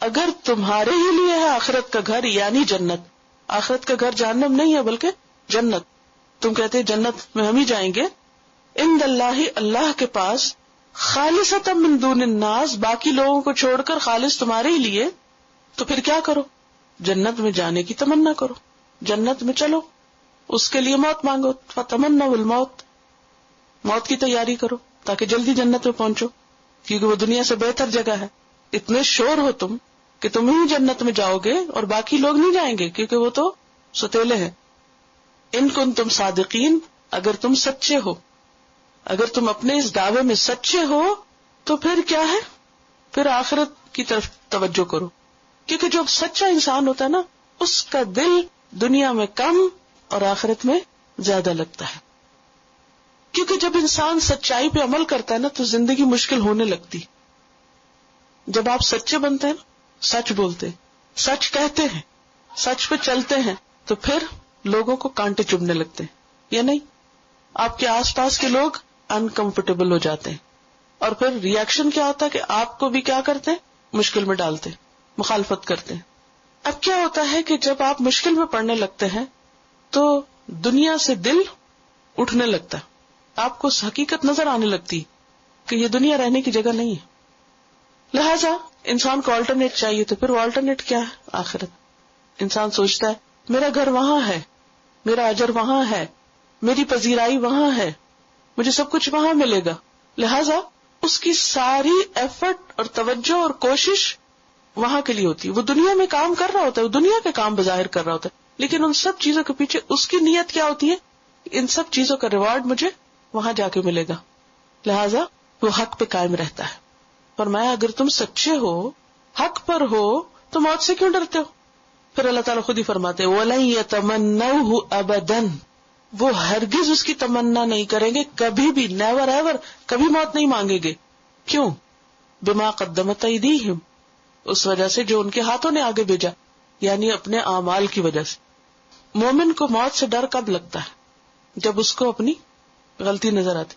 اگر تمہارے ہی لیے ہے آخرت کا گھر یعنی جنت. آخرت کا گھر جہنم نہیں ہے بلکہ جنت. تم کہتے جنت میں ہم ہی جائیں گے. عند اللہ، اللہ کے پاس، خالصۃ من دون الناس، باقی لوگوں کو چھوڑ کر خالص تمہارے ہی لیے. تو پھر کیا کرو؟ جنت میں جانے کی تمنا کرو، جنت میں چلو، اس کے لیے موت مانگو. فتمنوا الموت، موت کی تیاری کرو تاکہ جلدی جنت میں پہنچو، کیونکہ وہ دنیا سے بہتر جگہ ہے. اتنے شور ہو تم کہ تم ہی جنت میں جاؤ گے اور باقی لوگ نہیں جائیں گے کیونکہ وہ تو ستیلے ہیں. ان کنتم صادقین، اگر تم سچے ہو، اگر تم اپنے اس دعوے میں سچے ہو تو پھر کیا ہے؟ پھر آخرت کی طرف توجہ کرو، کیونکہ جو سچا انسان ہوتا ہے نا اس کا دل دنیا میں کم اور آخرت میں زیادہ لگتا ہے. کیونکہ جب انسان سچائی پہ عمل کرتا ہے نا تو زندگی مشکل ہونے لگتی. جب آپ سچے بنتے ہیں، سچ بولتے ہیں، سچ کہتے ہیں، سچ پہ چلتے ہیں، تو پھر لوگوں کو کانٹے چبھنے لگتے ہیں یا نہیں؟ آپ کے آس پاس کے لوگ انکمفرٹیبل ہو جاتے ہیں اور پھر ری ایکشن کیا ہوتا ہے کہ آپ کو بھی کیا کرتے ہیں؟ مشکل میں ڈالتے ہیں، مخالفت کرتے ہیں. اب کیا ہوتا ہے کہ جب آپ مشکل میں پڑنے لگتے ہیں تو دنیا سے دل اٹھنے لگتا ہے، آپ کو حقیقت نظر آنے لگتی کہ یہ دنیا رہنے کی جگہ نہیں ہے. لہذا انسان کو آلٹرنیٹ چاہیے. تو پھر وہ آلٹرنیٹ کیا ہے؟ آخرت. انسان سوچتا ہے میرا گھر وہاں ہے، میرا اجر وہاں ہے، میری پذیرائی وہاں ہے، مجھے سب کچھ وہاں ملے گا. لہذا اس کی ساری ایفرٹ اور توجہ اور کوشش وہاں کے لیے ہوتی ہے. وہ دنیا میں کام کر رہا ہوتا ہے، وہ دنیا کے کام بظاہر کر رہا ہوتا ہے، لیکن ان سب چیزوں کے پیچھے اس کی نیت کیا ہوتی ہے؟ ان سب چیزوں کا ریوارڈ مجھے وہاں جا کے ملے گا. لہذا وہ حق پہ قائم رہتا ہے. فرمایا اگر تم سچے ہو، حق پر ہو، تو موت سے کیوں ڈرتے ہو؟ پھر اللہ تعالیٰ خود ہی فرماتے وَلَن يَتَمَنَّوْهُ أَبَدًا، وہ ہرگز اس کی تمنا نہیں کریں گے، کبھی بھی، نیور ایور، کبھی موت نہیں مانگیں گے. کیوں؟ بما قدمت ایدیہم، اس وجہ سے جو ان کے ہاتھوں نے آگے بھیجا، یعنی اپنے اعمال کی وجہ سے. مومن کو موت سے ڈر کب لگتا ہے؟ جب اس کو اپنی غلطی نظر آتی.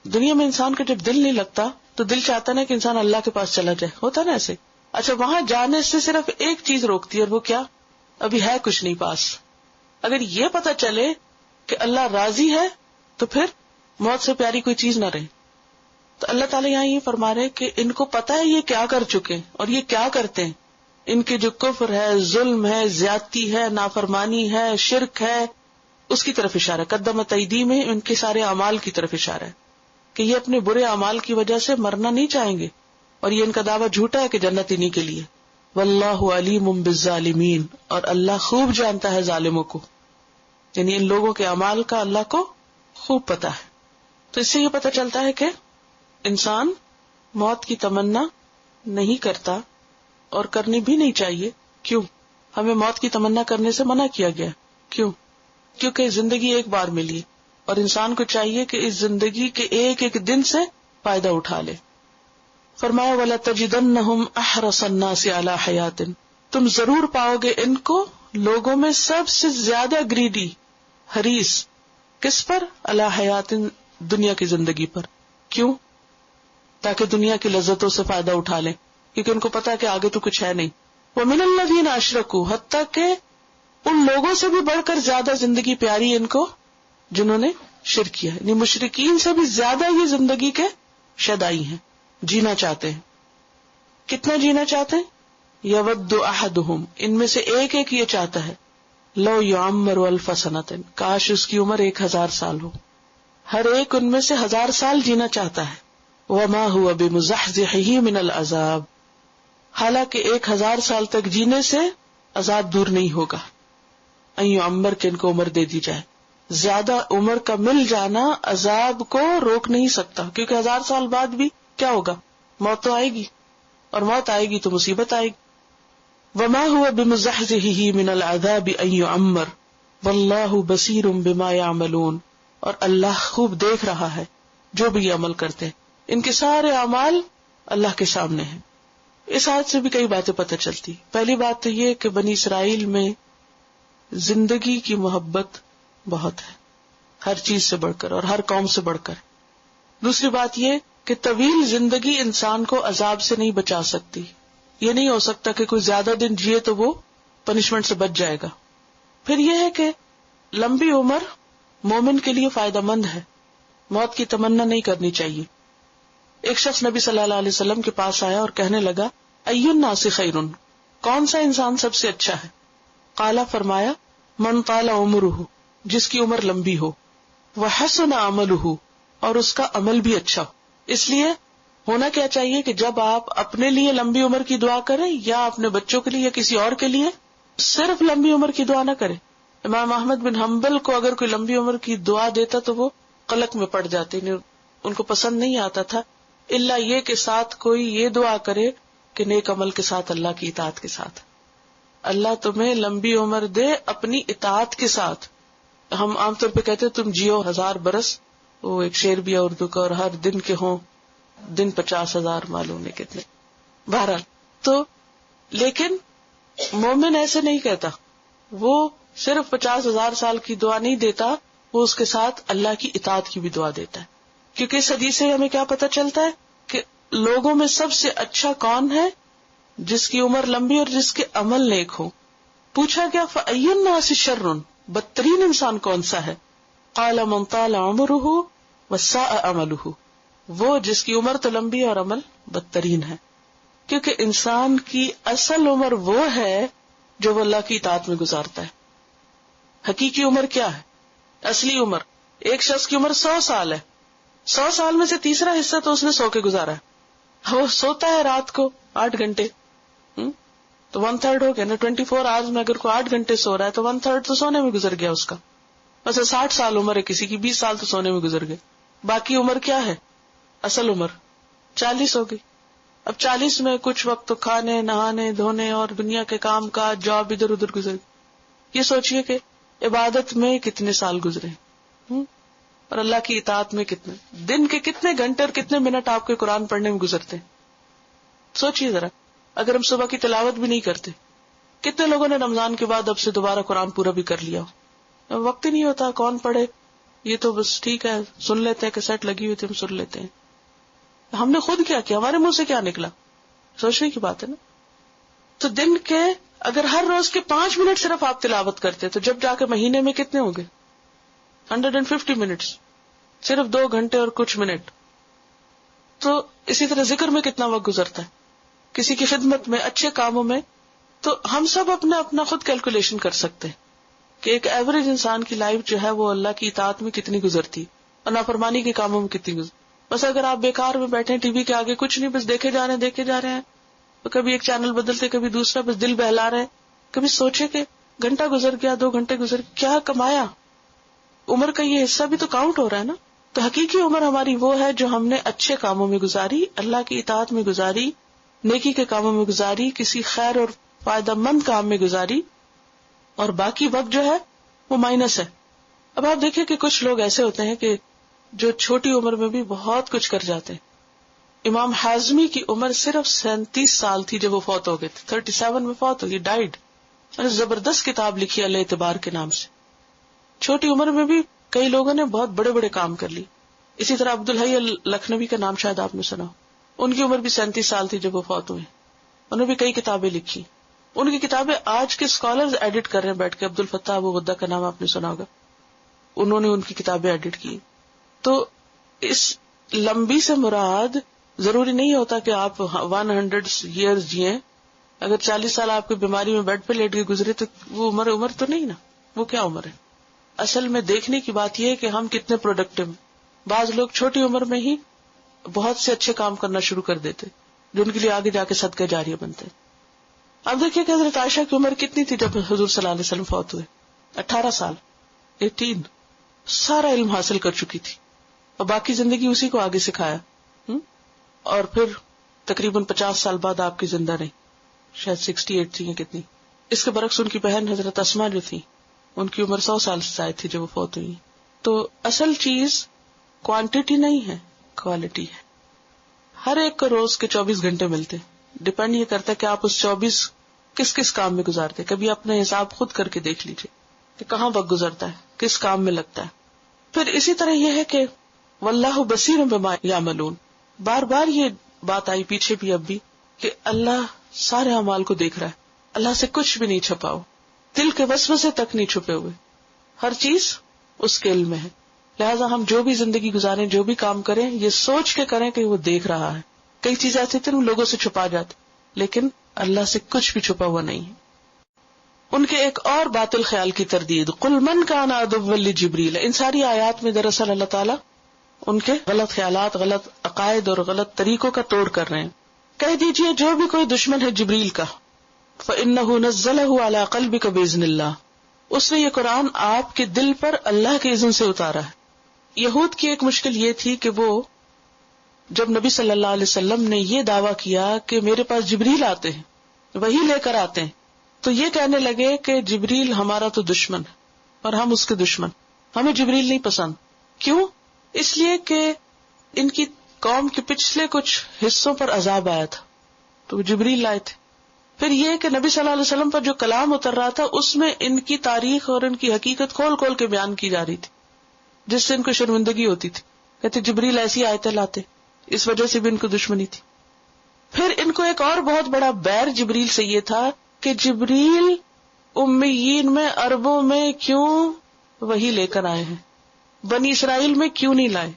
دنیا میں انسان کا جب دل نہیں لگتا تو دل چاہتا نا کہ انسان اللہ کے پاس چلا جائے، ہوتا نا ایسے. اچھا وہاں جانے سے صرف ایک چیز روکتی ہے، اور وہ کیا؟ ابھی ہے کچھ نہیں پاس. اگر یہ پتا چلے کہ اللہ راضی ہے تو پھر موت سے پیاری کوئی چیز نہ رہے. تو اللہ تعالیٰ یہاں یہ فرما رہے کہ ان کو پتا ہے یہ کیا کر چکے اور یہ کیا کرتے ہیں. ان کے جو کفر ہے، ظلم ہے، زیادتی ہے، نافرمانی ہے، شرک ہے، اس کی طرف اشارہ. قدمت ایدی میں ان کے سارے اعمال کی طرف اشارہ ہے کہ یہ اپنے برے اعمال کی وجہ سے مرنا نہیں چاہیں گے، اور یہ ان کا دعویٰ جھوٹا ہے کہ جنت انہی کے لیے. واللہ علیم بالظالمین، اور اللہ خوب جانتا ہے ظالموں کو، یعنی ان لوگوں کے اعمال کا اللہ کو خوب پتا ہے. تو اس سے یہ پتا چلتا ہے کہ انسان موت کی تمنا نہیں کرتا اور کرنی بھی نہیں چاہیے. کیوں؟ ہمیں موت کی تمنا کرنے سے منع کیا گیا. کیوں؟ کیونکہ زندگی ایک بار ملی ہے اور انسان کو چاہیے کہ اس زندگی کے ایک ایک دن سے فائدہ اٹھا لے. فرمایا وَلَتَجِدَنَّهُمْ أَحْرَصَ النَّاسِ عَلَى حَيَاتٍ، تم ضرور پاؤ گے ان کو لوگوں میں سب سے زیادہ گریڈی، حریص، کس پر؟ علی حیات، دنیا کی زندگی پر. کیوں؟ تاکہ دنیا کی لذتوں سے فائدہ اٹھا لیں، کیونکہ ان کو پتا کہ آگے تو کچھ ہے نہیں. وَمِنَ الَّذِينَ أَشْرَكُوا، حتیٰ کہ ان لوگوں سے بھی بڑھ کر زیادہ زندگی پیاری ان کو جنہوں نے شرک کیا. یعنی مشرکین سے بھی زیادہ یہ زندگی کے شدائی ہیں، جینا چاہتے ہیں. کتنا جینا چاہتے ہیں؟ یود احدہم، ان میں سے ایک ایک یہ چاہتا ہے، لو یعمر الف سنۃ، کاش اس کی عمر 1000 سال ہو. ہر ایک ان میں سے 1000 سال جینا چاہتا ہے. وما هو بمزحزحہ من العذاب، حالانکہ 1000 سال تک جینے سے عذاب دور نہیں ہوگا. ان یعمر، کہ ان کو عمر دے دی جائے. زیادہ عمر کا مل جانا عذاب کو روک نہیں سکتا، کیونکہ 1000 سال بعد بھی کیا ہوگا؟ موت تو آئے گی، اور موت آئے گی تو مصیبت آئے گی. وما هو بمزحزحہ من العذاب ان یعمر واللہ بصیر بما یعملون، اور اللہ خوب دیکھ رہا ہے جو بھی یہ عمل کرتے ہیں. ان کے سارے اعمال اللہ کے سامنے ہیں. اس آیت سے بھی کئی باتیں پتہ چلتی. پہلی بات تو یہ کہ بنی اسرائیل میں زندگی کی محبت بہت ہے، ہر چیز سے بڑھ کر اور ہر قوم سے بڑھ کر. دوسری بات یہ کہ طویل زندگی انسان کو عذاب سے نہیں بچا سکتی. یہ نہیں ہو سکتا کہ کوئی زیادہ دن جیے تو وہ پنشمنٹ سے بچ جائے گا. پھر یہ ہے کہ لمبی عمر مومن کے لیے فائدہ مند ہے، موت کی تمنا نہیں کرنی چاہیے. ایک شخص نبی صلی اللہ علیہ وسلم کے پاس آیا اور کہنے لگا ای الناس خیر، کون سا انسان سب سے اچھا ہے؟ قالا، فرمایا من طال عمرہ، جس کی عمر لمبی ہو، وحسن عملہ، اور اس کا عمل بھی اچھا ہو. اس لیے ہونا کیا چاہیے کہ جب آپ اپنے لیے لمبی عمر کی دعا کریں یا اپنے بچوں کے لیے یا کسی اور کے لیے، صرف لمبی عمر کی دعا نہ کریں. امام احمد بن حنبل کو اگر کوئی لمبی عمر کی دعا دیتا تو وہ قلق میں پڑ جاتے، ان کو پسند نہیں آتا تھا، الا یہ کہ ساتھ کوئی یہ دعا کرے کہ نیک عمل کے ساتھ اللہ کی اطاعت کے ساتھ. اللہ تمہیں لمبی عمر دے اپنی اطاعت کے ساتھ. ہم عام طور پہ کہتے تم جیو 1000 برس، وہ ایک شعر بھی ہے اردو کا، اور ہر دن کے ہوں دن 50,000 معلوم ہے کتنے. بہرحال تو لیکن مومن ایسے نہیں کہتا، وہ صرف 50,000 سال کی دعا نہیں دیتا، وہ اس کے ساتھ اللہ کی اطاعت کی بھی دعا دیتا ہے. کیونکہ اس حدیث سے ہمیں کیا پتہ چلتا ہے کہ لوگوں میں سب سے اچھا کون ہے؟ جس کی عمر لمبی اور جس کے عمل نیک ہو. پوچھا گیا فَأَيُّ النَّاسِ شَرٌّ، بدترین انسان کون سا ہے؟ قال من طال عمره وساء عمله، وہ جس کی عمر تو لمبی اور عمل بدترین ہے. کیونکہ انسان کی اصل عمر وہ ہے جو وہ اللہ کی اطاعت میں گزارتا ہے. حقیقی عمر کیا ہے؟ اصلی عمر. ایک شخص کی عمر 100 سال ہے، 100 سال میں سے تیسرا حصہ تو اس نے سو کے گزارا ہے. وہ سوتا ہے رات کو 8 گھنٹے، تو 1/3 ہو گیا نا. 24 آورز میں اگر کوئی 8 گھنٹے سو رہا ہے تو 1/3 تو سونے میں گزر گیا اس کا. بس 60 سال عمر ہے کسی کی، 20 سال تو سونے میں گزر گئے. باقی عمر کیا ہے؟ اصل عمر 40 ہو گئی. اب 40 میں کچھ وقت تو کھانے نہانے دھونے اور دنیا کے کام کاج جاب ادھر ادھر گزر گئی. یہ سوچئے کہ عبادت میں کتنے سال گزرے اور اللہ کی اطاعت میں کتنے، دن کے کتنے گھنٹے اور کتنے منٹ آپ کے قرآن پڑھنے میں گزرتے ہیں. سوچئے ذرا، اگر ہم صبح کی تلاوت بھی نہیں کرتے، کتنے لوگوں نے رمضان کے بعد اب سے دوبارہ قرآن پورا بھی کر لیا ہو. وقت ہی نہیں ہوتا، کون پڑھے، یہ تو بس ٹھیک ہے سن لیتے ہیں، کیسٹ لگی ہوئی تھی ہم سن لیتے ہیں. ہم نے خود کیا کیا، ہمارے منہ سے کیا نکلا، سوچنے کی بات ہے نا. تو دن کے اگر ہر روز کے 5 منٹ صرف آپ تلاوت کرتے تو جب جا کے مہینے میں کتنے ہوں گے؟ 150 منٹس، صرف 2 گھنٹے اور کچھ منٹ. تو اسی طرح ذکر میں کتنا وقت گزرتا ہے، کسی کی خدمت میں، اچھے کاموں میں. تو ہم سب اپنا خود کیلکولیشن کر سکتے ہیں کہ ایک ایوریج انسان کی لائف جو ہے وہ اللہ کی اطاعت میں کتنی گزرتی اور نافرمانی کے کاموں میں کتنی گزرتی. بس اگر آپ بیکار میں بیٹھے ٹی وی کے آگے کچھ نہیں، بس دیکھے جا رہے ہیں تو کبھی ایک چینل بدلتے کبھی دوسرا، بس دل بہلا رہے. کبھی سوچے کہ گھنٹہ گزر گیا، 2 گھنٹے گزر، کیا کمایا؟ عمر کا یہ حصہ بھی تو کاؤنٹ ہو رہا ہے نا. تو حقیقی عمر ہماری وہ ہے جو ہم نے اچھے کاموں میں گزاری، اللہ کی اطاعت میں گزاری، نیکی کے کاموں میں گزاری، کسی خیر اور فائدہ مند کام میں گزاری، اور باقی وقت جو ہے وہ مائنس ہے. اب آپ دیکھیں کہ کچھ لوگ ایسے ہوتے ہیں کہ جو چھوٹی عمر میں بھی بہت کچھ کر جاتے ہیں. امام حازمی کی عمر صرف 37 سال تھی جب وہ فوت ہو گئے تھے. 37 میں فوت ہو گئی، ڈائیڈ. اور زبردست کتاب لکھی اللہ اعتبار کے نام سے. چھوٹی عمر میں بھی کئی لوگوں نے بہت بڑے بڑے کام کر لی. اسی طرح عبدالحی لکھنوی کا نام شاید آپ نے سنا، ان کی عمر بھی 37 سال تھی جب وہ فوت ہوئے. انہوں نے بھی کئی کتابیں لکھی. ان کی کتابیں آج کے اسکالرز ایڈٹ کر رہے ہیں بیٹھ کے. عبد الفتاح ابو غدہ کا نام آپ نے سنا ہوگا، انہوں نے ان کی کتابیں ایڈٹ کی. تو اس لمبی سے مراد ضروری نہیں ہوتا کہ آپ 100 ایئرز جئیں. اگر 40 سال آپ کی بیماری میں بیڈ پہ لیٹ کے گزرے تو وہ عمر تو نہیں نا. وہ کیا عمر ہے؟ اصل میں دیکھنے کی بات یہ ہے کہ ہم کتنے پروڈکٹیو. بعض لوگ چھوٹی عمر میں ہی بہت سے اچھے کام کرنا شروع کر دیتے جو ان کے لیے آگے جا کے صدقہ جاریہ بنتے. اب دیکھیے کہ حضرت عائشہ کی عمر کتنی تھی جب حضور صلی اللہ علیہ وسلم فوت ہوئے؟ 18 سال، 18. سارا علم حاصل کر چکی تھی اور باقی زندگی اسی کو آگے سکھایا. اور پھر تقریباً 50 سال بعد آپ کی زندہ رہی، شاید 68 تھی یا کتنی. اس کے برعکس ان کی بہن حضرت اسما جو تھی ان کی عمر 100 سال سے زائد تھی جب وہ فوت ہوئی. تو اصل چیز کوانٹٹی نہیں ہے، کوالٹی ہے. ہر ایک کو روز کے 24 گھنٹے ملتے، ڈپینڈ یہ کرتا ہے کہ آپ اس 24 کس کس کام میں گزارتے. کبھی اپنا حساب خود کر کے دیکھ لیجیے کہ کہاں وقت گزرتا ہے، کس کام میں لگتا ہے. پھر اسی طرح یہ ہے کہ واللہ بصیر بما یعملون، بار بار یہ بات آئی پیچھے بھی اب بھی کہ اللہ سارے اعمال کو دیکھ رہا ہے. اللہ سے کچھ بھی نہیں چھپا ہو، دل کے وسوسے تک نہیں چھپے ہوئے، ہر چیز اس کے علم میں ہے. لہٰذا ہم جو بھی زندگی گزاریں، جو بھی کام کریں، یہ سوچ کے کریں کہ وہ دیکھ رہا ہے. کئی چیزیں ایسی تھیں لوگوں سے چھپا جاتے، لیکن اللہ سے کچھ بھی چھپا ہوا نہیں ہے. ان کے ایک اور باطل خیال کی تردید، قل من کان عدوا لجبریل. ان ساری آیات میں دراصل اللہ تعالیٰ ان کے غلط خیالات، غلط عقائد اور غلط طریقوں کا توڑ کر رہے ہیں. کہہ دیجئے جو بھی کوئی دشمن ہے جبریل کا، فإنہ نزلہ علی قلبک بإذن اللہ، اس نے یہ قرآن آپ کے دل پر اللہ کے اذن سے اتارا ہے. یہود کی ایک مشکل یہ تھی کہ وہ جب نبی صلی اللہ علیہ وسلم نے یہ دعویٰ کیا کہ میرے پاس جبریل آتے ہیں، وہی لے کر آتے ہیں، تو یہ کہنے لگے کہ جبریل ہمارا تو دشمن ہے اور ہم اس کے دشمن، ہمیں جبریل نہیں پسند. کیوں؟ اس لیے کہ ان کی قوم کے پچھلے کچھ حصوں پر عذاب آیا تھا تو وہ جبریل لائے تھے. پھر یہ کہ نبی صلی اللہ علیہ وسلم پر جو کلام اتر رہا تھا اس میں ان کی تاریخ اور ان کی حقیقت کھول کھول کے بیان کی جا رہی تھی، جس سے ان کو شرمندگی ہوتی تھی. کہتے جبریل ایسی آیتیں لاتے، اس وجہ سے بھی ان کو دشمنی تھی. پھر ان کو ایک اور بہت بڑا بیر جبریل سے یہ تھا کہ جبریل امیین میں عربوں میں کیوں وہی لے کر آئے ہیں؟ بنی اسرائیل میں کیوں نہیں لائے؟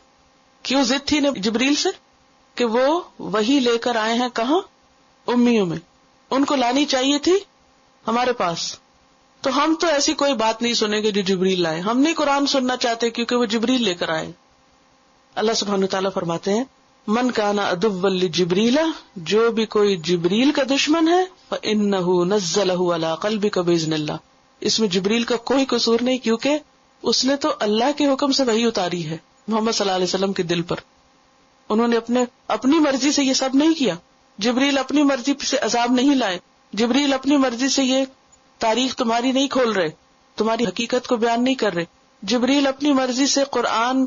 کیوں ضد تھی جبریل سے کہ وہ وہی لے کر آئے ہیں کہاں؟ امیوں میں. ان کو لانی چاہیے تھی ہمارے پاس. تو ہم تو ایسی کوئی بات نہیں سنیں گے جو جبریل لائے. ہم نہیں قرآن سننا چاہتے کیونکہ وہ جبریل لے کر آئے. اللہ سبحانہ وتعالیٰ فرماتے ہیں من کان عدوا لجبریل، جو بھی کوئی جبریل کا دشمن ہے فإنہ نزلہ علی قلبک بإذن اللہ. اس میں جبریل کا کوئی قصور نہیں، کیونکہ اس نے تو اللہ کے حکم سے وحی اتاری ہے محمد صلی اللہ علیہ وسلم کے دل پر. انہوں نے اپنی مرضی سے یہ سب نہیں کیا. جبریل اپنی مرضی سے عذاب نہیں لائے. جبریل اپنی مرضی سے یہ تاریخ تمہاری نہیں کھول رہے، تمہاری حقیقت کو بیان نہیں کر رہے. جبریل اپنی مرضی سے قرآن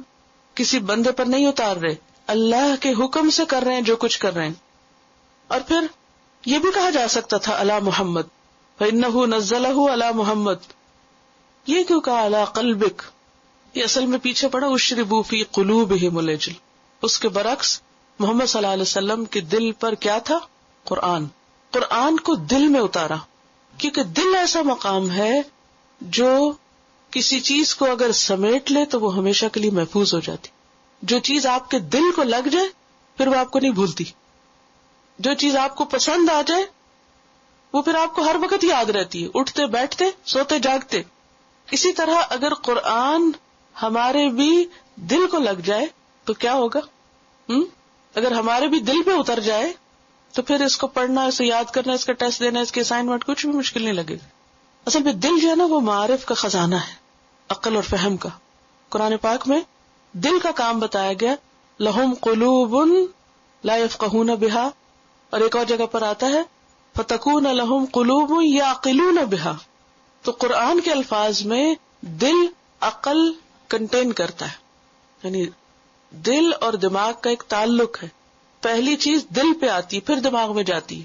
کسی بندے پر نہیں اتار رہے، اللہ کے حکم سے کر رہے ہیں جو کچھ کر رہے ہیں. اور پھر یہ بھی کہا جا سکتا تھا علی محمد، فإنہ نزلہ علی محمد. یہ کیوں کہا علی قلبک؟ یہ اصل میں پیچھے پڑا اشربوا فی قلوبہم العجل. اس کے برعکس محمد صلی اللہ علیہ وسلم کے دل پر کیا تھا؟ قرآن. قرآن کو دل میں اتارا، کیونکہ دل ایسا مقام ہے جو کسی چیز کو اگر سمیٹ لے تو وہ ہمیشہ کے لیے محفوظ ہو جاتی. جو چیز آپ کے دل کو لگ جائے پھر وہ آپ کو نہیں بھولتی. جو چیز آپ کو پسند آ جائے وہ پھر آپ کو ہر وقت یاد رہتی ہے، اٹھتے بیٹھتے سوتے جاگتے. اسی طرح اگر قرآن ہمارے بھی دل کو لگ جائے تو کیا ہوگا؟ اگر ہمارے بھی دل پہ اتر جائے تو پھر اس کو پڑھنا، اسے یاد کرنا، اس کا ٹیسٹ دینا، اس کے اسائنمنٹ کچھ بھی مشکل نہیں لگے گا. اصل میں دل جو ہے نا وہ معارف کا خزانہ ہے، عقل اور فہم کا. قرآن پاک میں دل کا کام بتایا گیا، لہم قلوب لا یفقہون بہا، اور ایک اور جگہ پر آتا ہے فتکون لہم قلوب یعقلون بہا. تو قرآن کے الفاظ میں دل عقل کنٹین کرتا ہے، یعنی دل اور دماغ کا ایک تعلق ہے. پہلی چیز دل پہ آتی پھر دماغ میں جاتی ہے.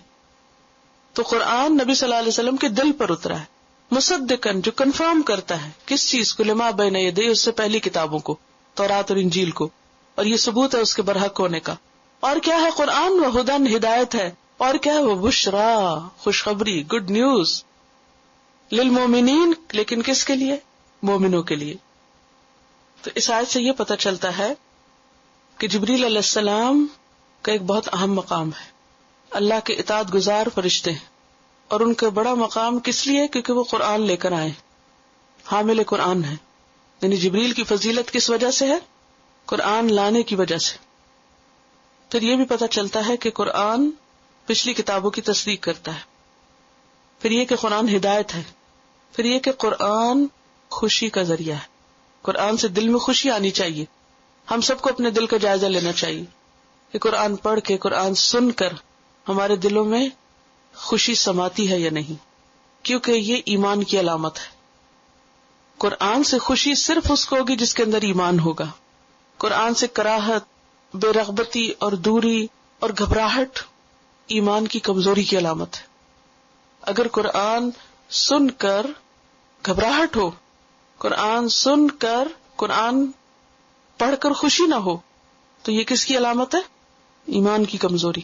تو قرآن نبی صلی اللہ علیہ وسلم کے دل پر اترا ہے، مصدقاً جو کنفرم کرتا ہے کس چیز کو؟ لما بین یدیہ، اس سے پہلی کتابوں کو، تورات اور انجیل کو. اور یہ ثبوت ہے اس کے برحق ہونے کا. اور کیا ہے قرآن؟ وہ ہدن، ہدایت ہے. اور کیا ہے؟ وہ بشرا، خوشخبری، گڈ نیوز. للمومنین، لیکن کس کے لیے؟ مومنوں کے لیے. تو اس آیت سے یہ پتہ چلتا ہے کہ جبریل علیہ السلام کا ایک بہت اہم مقام ہے. اللہ کے اطاعت گزار فرشتے ہیں، اور ان کا بڑا مقام کس لیے؟ کیونکہ وہ قرآن لے کر آئے، حامل قرآن ہے. یعنی جبریل کی فضیلت کس وجہ سے ہے؟ قرآن لانے کی وجہ سے. پھر یہ بھی پتہ چلتا ہے کہ قرآن پچھلی کتابوں کی تصدیق کرتا ہے. پھر یہ کہ قرآن ہدایت ہے. پھر یہ کہ قرآن خوشی کا ذریعہ ہے. قرآن سے دل میں خوشی آنی چاہیے. ہم سب کو اپنے دل کا جائزہ لینا چاہیے کہ قرآن پڑھ کے، قرآن سن کر ہمارے دلوں میں خوشی سماتی ہے یا نہیں، کیونکہ یہ ایمان کی علامت ہے. قرآن سے خوشی صرف اس کو ہوگی جس کے اندر ایمان ہوگا. قرآن سے کراہت، بے رغبتی اور دوری اور گھبراہٹ ایمان کی کمزوری کی علامت ہے. اگر قرآن سن کر گھبراہٹ ہو، قرآن سن کر، قرآن پڑھ کر خوشی نہ ہو، تو یہ کس کی علامت ہے؟ ایمان کی کمزوری.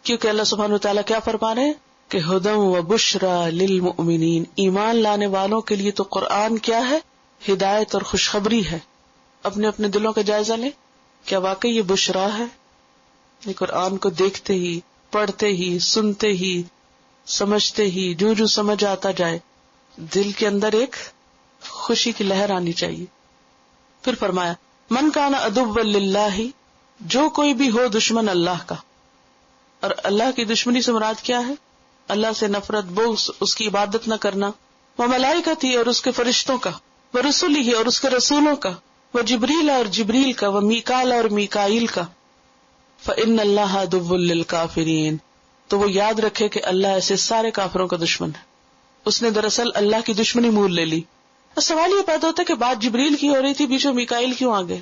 کیونکہ اللہ سبحانہ وتعالیٰ کیا فرما رہے ہیں کہ ہدی و بشرا للمؤمنین، ایمان لانے والوں کے لیے تو قرآن کیا ہے؟ ہدایت اور خوشخبری ہے. اپنے اپنے دلوں کا جائزہ لیں، کیا واقعی یہ بشرا ہے؟ یہ قرآن کو دیکھتے ہی، پڑھتے ہی، سنتے ہی، سمجھتے ہی، جو جو سمجھ آتا جائے دل کے اندر ایک خوشی کی لہر آنی چاہیے. پھر فرمایا من کان عدوا للہ، جو کوئی بھی ہو دشمن اللہ کا. اور اللہ کی دشمنی سے مراد کیا ہے؟ اللہ سے نفرت، بغض، اس کی عبادت نہ کرنا. وہ ملائکتی، اور اس کے فرشتوں کا، وہ رسولہ، اور اس کے رسولوں کا، وہ جبریل، اور جبریل کا، وہ میکال، اور میکائیل کا. فإن اللہ عدو للکافرین، تو وہ یاد رکھے کہ اللہ ایسے سارے کافروں کا دشمن ہے. اس نے دراصل اللہ کی دشمنی مول لے لی. سوال یہ پیدا ہوتا ہے کہ بات جبریل کی ہو رہی تھی، بیچ میں میکائیل کیوں آ گئے؟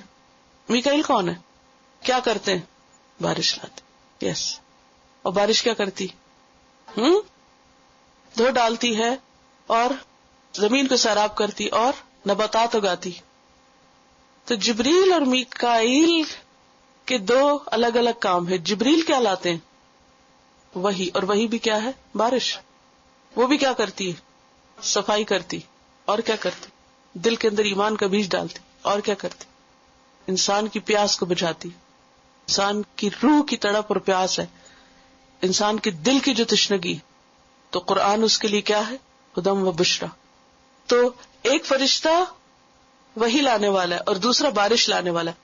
میکائیل کون ہے؟ کیا کرتے ہیں؟ بارش لاتے. یس. اور بارش کیا کرتی؟ دھو ڈالتی ہے اور زمین کو سیراب کرتی اور نباتات اگاتی. تو جبریل اور میکائیل کے دو الگ الگ کام ہے. جبریل کیا لاتے ہیں؟ وحی. اور وحی بھی کیا ہے؟ بارش. وہ بھی کیا کرتی ہے؟ صفائی کرتی اور کیا کرتی, دل کے اندر ایمان کا بیج ڈالتی اور کیا کرتی, انسان کی پیاس کو بجھاتی. انسان کی روح کی تڑپ اور پیاس ہے, انسان کے دل کی جو تشنگی, تو قرآن اس کے لیے کیا ہے؟ ہدم و بشرا. تو ایک فرشتہ وہی لانے والا ہے اور دوسرا بارش لانے والا ہے,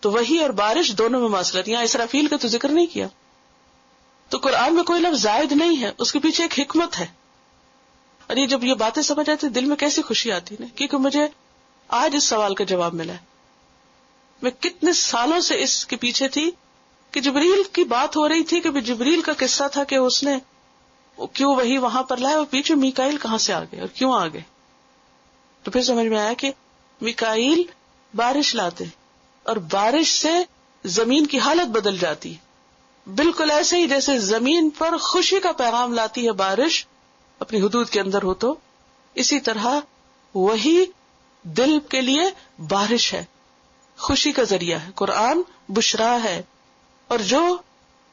تو وہی اور بارش دونوں میں مواصلت. یہاں اسرافیل کا تو ذکر نہیں کیا. تو قرآن میں کوئی لفظ زائد نہیں ہے, اس کے پیچھے ایک حکمت ہے. اور یہ جب یہ باتیں سمجھ آتی دل میں کیسی خوشی آتی نا, کیونکہ مجھے آج اس سوال کا جواب ملا ہے. میں کتنے سالوں سے اس کے پیچھے تھی کہ جبریل کی بات ہو رہی تھی کہ جبریل کا قصہ تھا کہ اس نے کیوں وہی وہاں پر لایا, اور پیچھے میکائیل کہاں سے آ گئے اور کیوں آ گئے. تو پھر سمجھ میں آیا کہ میکائیل بارش لاتے اور بارش سے زمین کی حالت بدل جاتی, بالکل ایسے ہی جیسے زمین پر خوشی کا پیغام لاتی ہے بارش اپنی حدود کے اندر ہو, تو اسی طرح وہی دل کے لیے بارش ہے, خوشی کا ذریعہ ہے. قرآن بشرا ہے. اور جو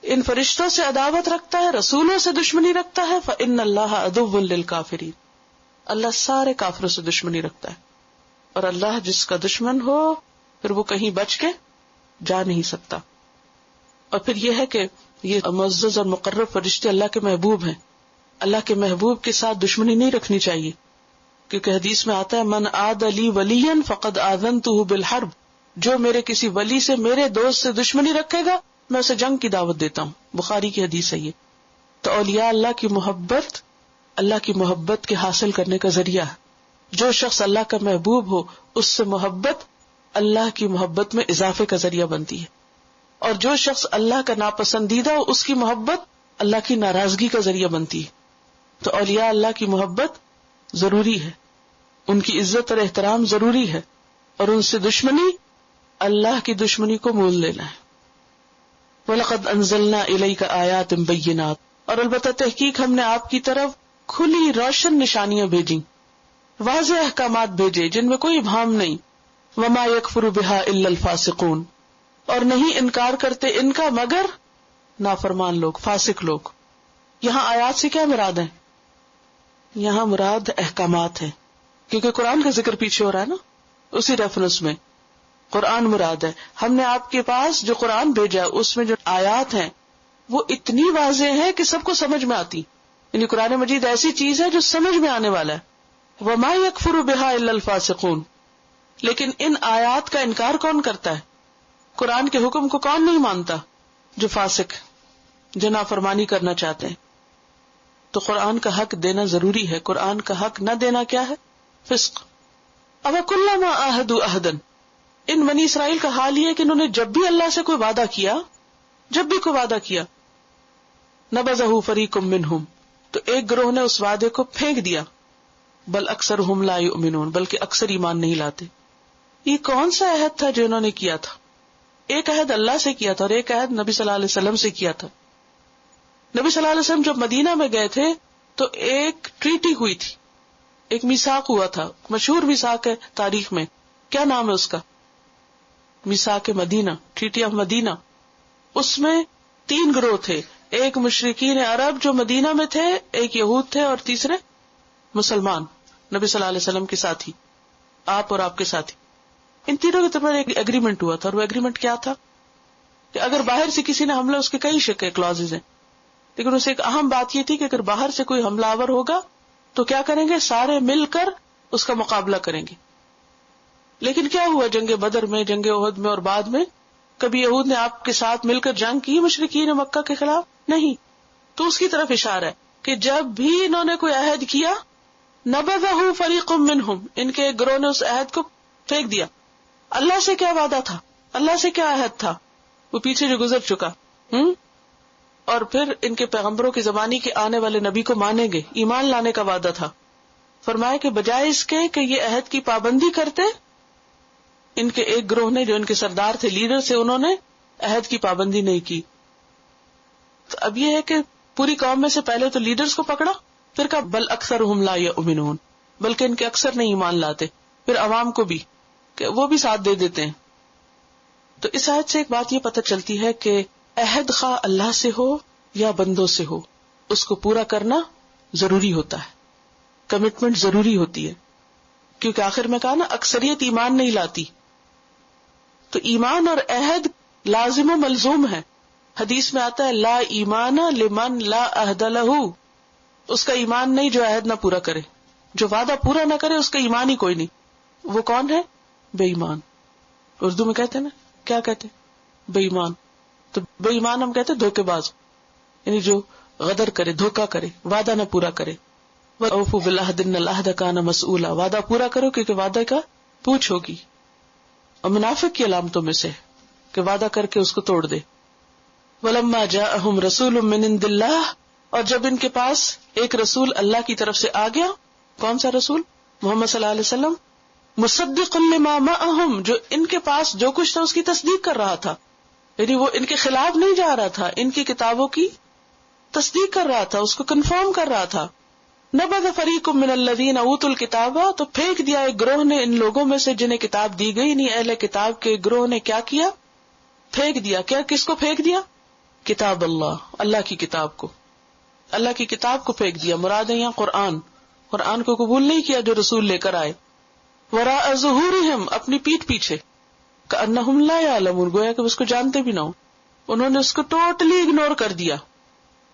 ان فرشتوں سے عداوت رکھتا ہے, رسولوں سے دشمنی رکھتا ہے, فإن اللہ عدو للکافرین, اللہ سارے کافروں سے دشمنی رکھتا ہے. اور اللہ جس کا دشمن ہو پھر وہ کہیں بچ کے جا نہیں سکتا. اور پھر یہ ہے کہ یہ معزز اور مقرب فرشتے اللہ کے محبوب ہیں. اللہ کے محبوب کے ساتھ دشمنی نہیں رکھنی چاہیے, کیونکہ حدیث میں آتا ہے من عاد لی ولیا فقد آذنتہ بالحرب, جو میرے کسی ولی سے, میرے دوست سے دشمنی رکھے گا میں اسے جنگ کی دعوت دیتا ہوں. بخاری کی حدیث ہے یہ. تو اولیاء اللہ کی محبت اللہ کی محبت کے حاصل کرنے کا ذریعہ ہے. جو شخص اللہ کا محبوب ہو اس سے محبت اللہ کی محبت میں اضافے کا ذریعہ بنتی ہے, اور جو شخص اللہ کا ناپسندیدہ ہو اس کی محبت اللہ کی ناراضگی کا ذریعہ بنتی ہے. تو اولیاء اللہ کی محبت ضروری ہے, ان کی عزت اور احترام ضروری ہے, اور ان سے دشمنی اللہ کی دشمنی کو مول لینا ہے. وَلَقَدْ أَنزَلْنَا إِلَيْكَ آيَاتٍ بَيِّنَاتٍ, اور البتہ تحقیق ہم نے آپ کی طرف کھلی روشن نشانیاں بھیجیں, واضح احکامات بھیجے جن میں کوئی ابہام نہیں. وَمَا يَكْفُرُ بِهَا إِلَّا الْفَاسِقُونَ, اور نہیں انکار کرتے ان کا مگر نافرمان لوگ, فاسق لوگ. یہاں آیات سے کیا مراد ہے؟ یہاں مراد احکامات ہیں, کیونکہ قرآن کا ذکر پیچھے ہو رہا ہے نا, اسی ریفرنس میں قرآن مراد ہے. ہم نے آپ کے پاس جو قرآن بھیجا اس میں جو آیات ہیں وہ اتنی واضح ہے کہ سب کو سمجھ میں آتی. یعنی قرآن مجید ایسی چیز ہے جو سمجھ میں آنے والا ہے. وَمَا يَكْفُرُ بِهَا إِلَّا الْفَاسِقُونَ, لیکن ان آیات کا انکار کون کرتا ہے؟ قرآن کے حکم کو کون نہیں مانتا؟ جو فاسق, جو نافرمانی کرنا چاہتے ہیں. تو قرآن کا حق دینا ضروری ہے. قرآن کا حق نہ دینا کیا ہے؟ فسق. أَوَكُلَّمَا عَاهَدُوا عَهْدًا, ان بنی اسرائیل کا حال یہ ہے کہ انہوں نے جب بھی اللہ سے کوئی وعدہ کیا, جب بھی کوئی وعدہ کیا, نَبَذَهُ فَرِيقٌ مِّنْهُمْ, تو ایک گروہ نے اس وعدے کو پھینک دیا. بل اکثرهم لا يؤمنون, بلکہ اکثر ایمان نہیں لاتے. یہ کون سا عہد تھا جو انہوں نے کیا تھا؟ ایک عہد اللہ سے کیا تھا اور ایک عہد نبی صلی اللہ علیہ وسلم سے کیا تھا. نبی صلی اللہ علیہ وسلم جب مدینہ میں گئے تھے تو ایک ٹریٹی ہوئی تھی, ایک میثاق ہوا تھا, مشہور میثاق ہے تاریخ میں. کیا نام ہے اس کا؟ میثاق مدینہ, ٹریٹی آف مدینہ. اس میں 3 گروہ تھے, ایک مشرکین عرب جو مدینہ میں تھے, ایک یہود تھے, اور تیسرے مسلمان نبی صلی اللہ علیہ وسلم کے ساتھی, آپ اور آپ کے ساتھی. ان تینوں کے درمیان ایک ایگریمنٹ ہوا تھا, اور وہ ایگریمنٹ کیا تھا کہ اگر باہر سے کسی نے حملہ, اس کے کئی شکے کلازز ہیں, لیکن اسے ایک اہم بات یہ تھی کہ اگر باہر سے کوئی حملہ آور ہوگا تو کیا کریں گے؟ سارے مل کر اس کا مقابلہ کریں گے. لیکن کیا ہوا جنگ بدر میں, جنگ احد میں, اور بعد میں کبھی یہود نے آپ کے ساتھ مل کر جنگ کی مشرکین مکہ کے خلاف؟ نہیں. تو اس کی طرف اشارہ ہے کہ جب بھی انہوں نے کوئی عہد کیا, نبذہ فریق منہم, ان کے ایک گروہ نے اس عہد کو پھینک دیا. اللہ سے کیا وعدہ تھا, اللہ سے کیا عہد تھا, وہ پیچھے جو گزر چکا. اور پھر ان کے پیغمبروں کی زبانی کے آنے والے نبی کو مانیں گے, ایمان لانے کا وعدہ تھا. فرمایا کہ بجائے اس کے کہ یہ عہد کی پابندی کرتے, ان کے ایک گروہ نے جو ان کے سردار تھے, لیڈر تھے, انہوں نے عہد کی پابندی نہیں کی. تو اب یہ ہے کہ پوری قوم میں سے پہلے تو لیڈرز کو پکڑا, پھر کہا بل اکثرہم لا یؤمنون, بلکہ ان کے اکثر نہیں ایمان لاتے. پھر عوام کو بھی کہ وہ بھی ساتھ دے دیتے ہیں. تو اس آیت سے ایک بات یہ پتہ چلتی ہے کہ عہد خواہ اللہ سے ہو یا بندوں سے ہو, اس کو پورا کرنا ضروری ہوتا ہے. کمٹمنٹ ضروری ہوتی ہے، کیونکہ آخر میں کہا نا اکثریت ایمان نہیں لاتی، تو ایمان اور عہد لازم و ملزوم ہے. حدیث میں آتا ہے لا ایمان لمن لا عہد لہ، اس کا ایمان نہیں جو عہد نہ پورا کرے، جو وعدہ پورا نہ کرے اس کا ایمان ہی کوئی نہیں. وہ کون ہے؟ بے ایمان. اردو میں کہتے ہیں نا، کیا کہتے ہیں؟ بے ایمان. تو بے ایمان ہم کہتے ہیں دھوکے باز، یعنی جو غدر کرے، دھوکا کرے، وعدہ نہ پورا کرے. وَأَوْفُوا بِالْعَهْدِ إِنَّ الْعَهْدَ كَانَ مَسْئُولًا، وعدہ پورا کرو کیونکہ وعدے کا پوچھ ہوگی. اور منافق کی علامتوں میں سے کہ وعدہ کر کے اس کو توڑ دے. وَلَمَّا جَاءَهُمْ رَسُولٌ مِّنْ عِندِ اللَّهِ، اور جب ان کے پاس ایک رسول اللہ کی طرف سے آ گیا. کون سا رسول؟ محمد صلی اللہ علیہ وسلم. مصدقا لما معهم، جو ان کے پاس جو کچھ تھا اس کی تصدیق کر رہا تھا، یعنی وہ ان کے خلاف نہیں جا رہا تھا، ان کی کتابوں کی تصدیق کر رہا تھا، اس کو کنفرم کر رہا تھا. نبذ فریق من الذین اوتوا الکتاب، تو پھینک دیا ایک گروہ نے ان لوگوں میں سے جنہیں کتاب دی گئی، نہیں اہل کتاب کے گروہ نے کیا کیا؟ پھینک دیا. کیا؟ کس کو پھینک دیا؟ کتاب اللہ، اللہ کی کتاب کو. اللہ کی کتاب کو پھینک دیا. مراد ہے یہاں قرآن. قرآن کو قبول نہیں کیا جو رسول لے کر آئے. وراء ظہورہم، اپنی پیٹھ پیچھے. کأنہم لا یعلمون، گویا کہ اس کو جانتے بھی نہ ہو. انہوں نے اس کو ٹوٹلی اگنور کر دیا.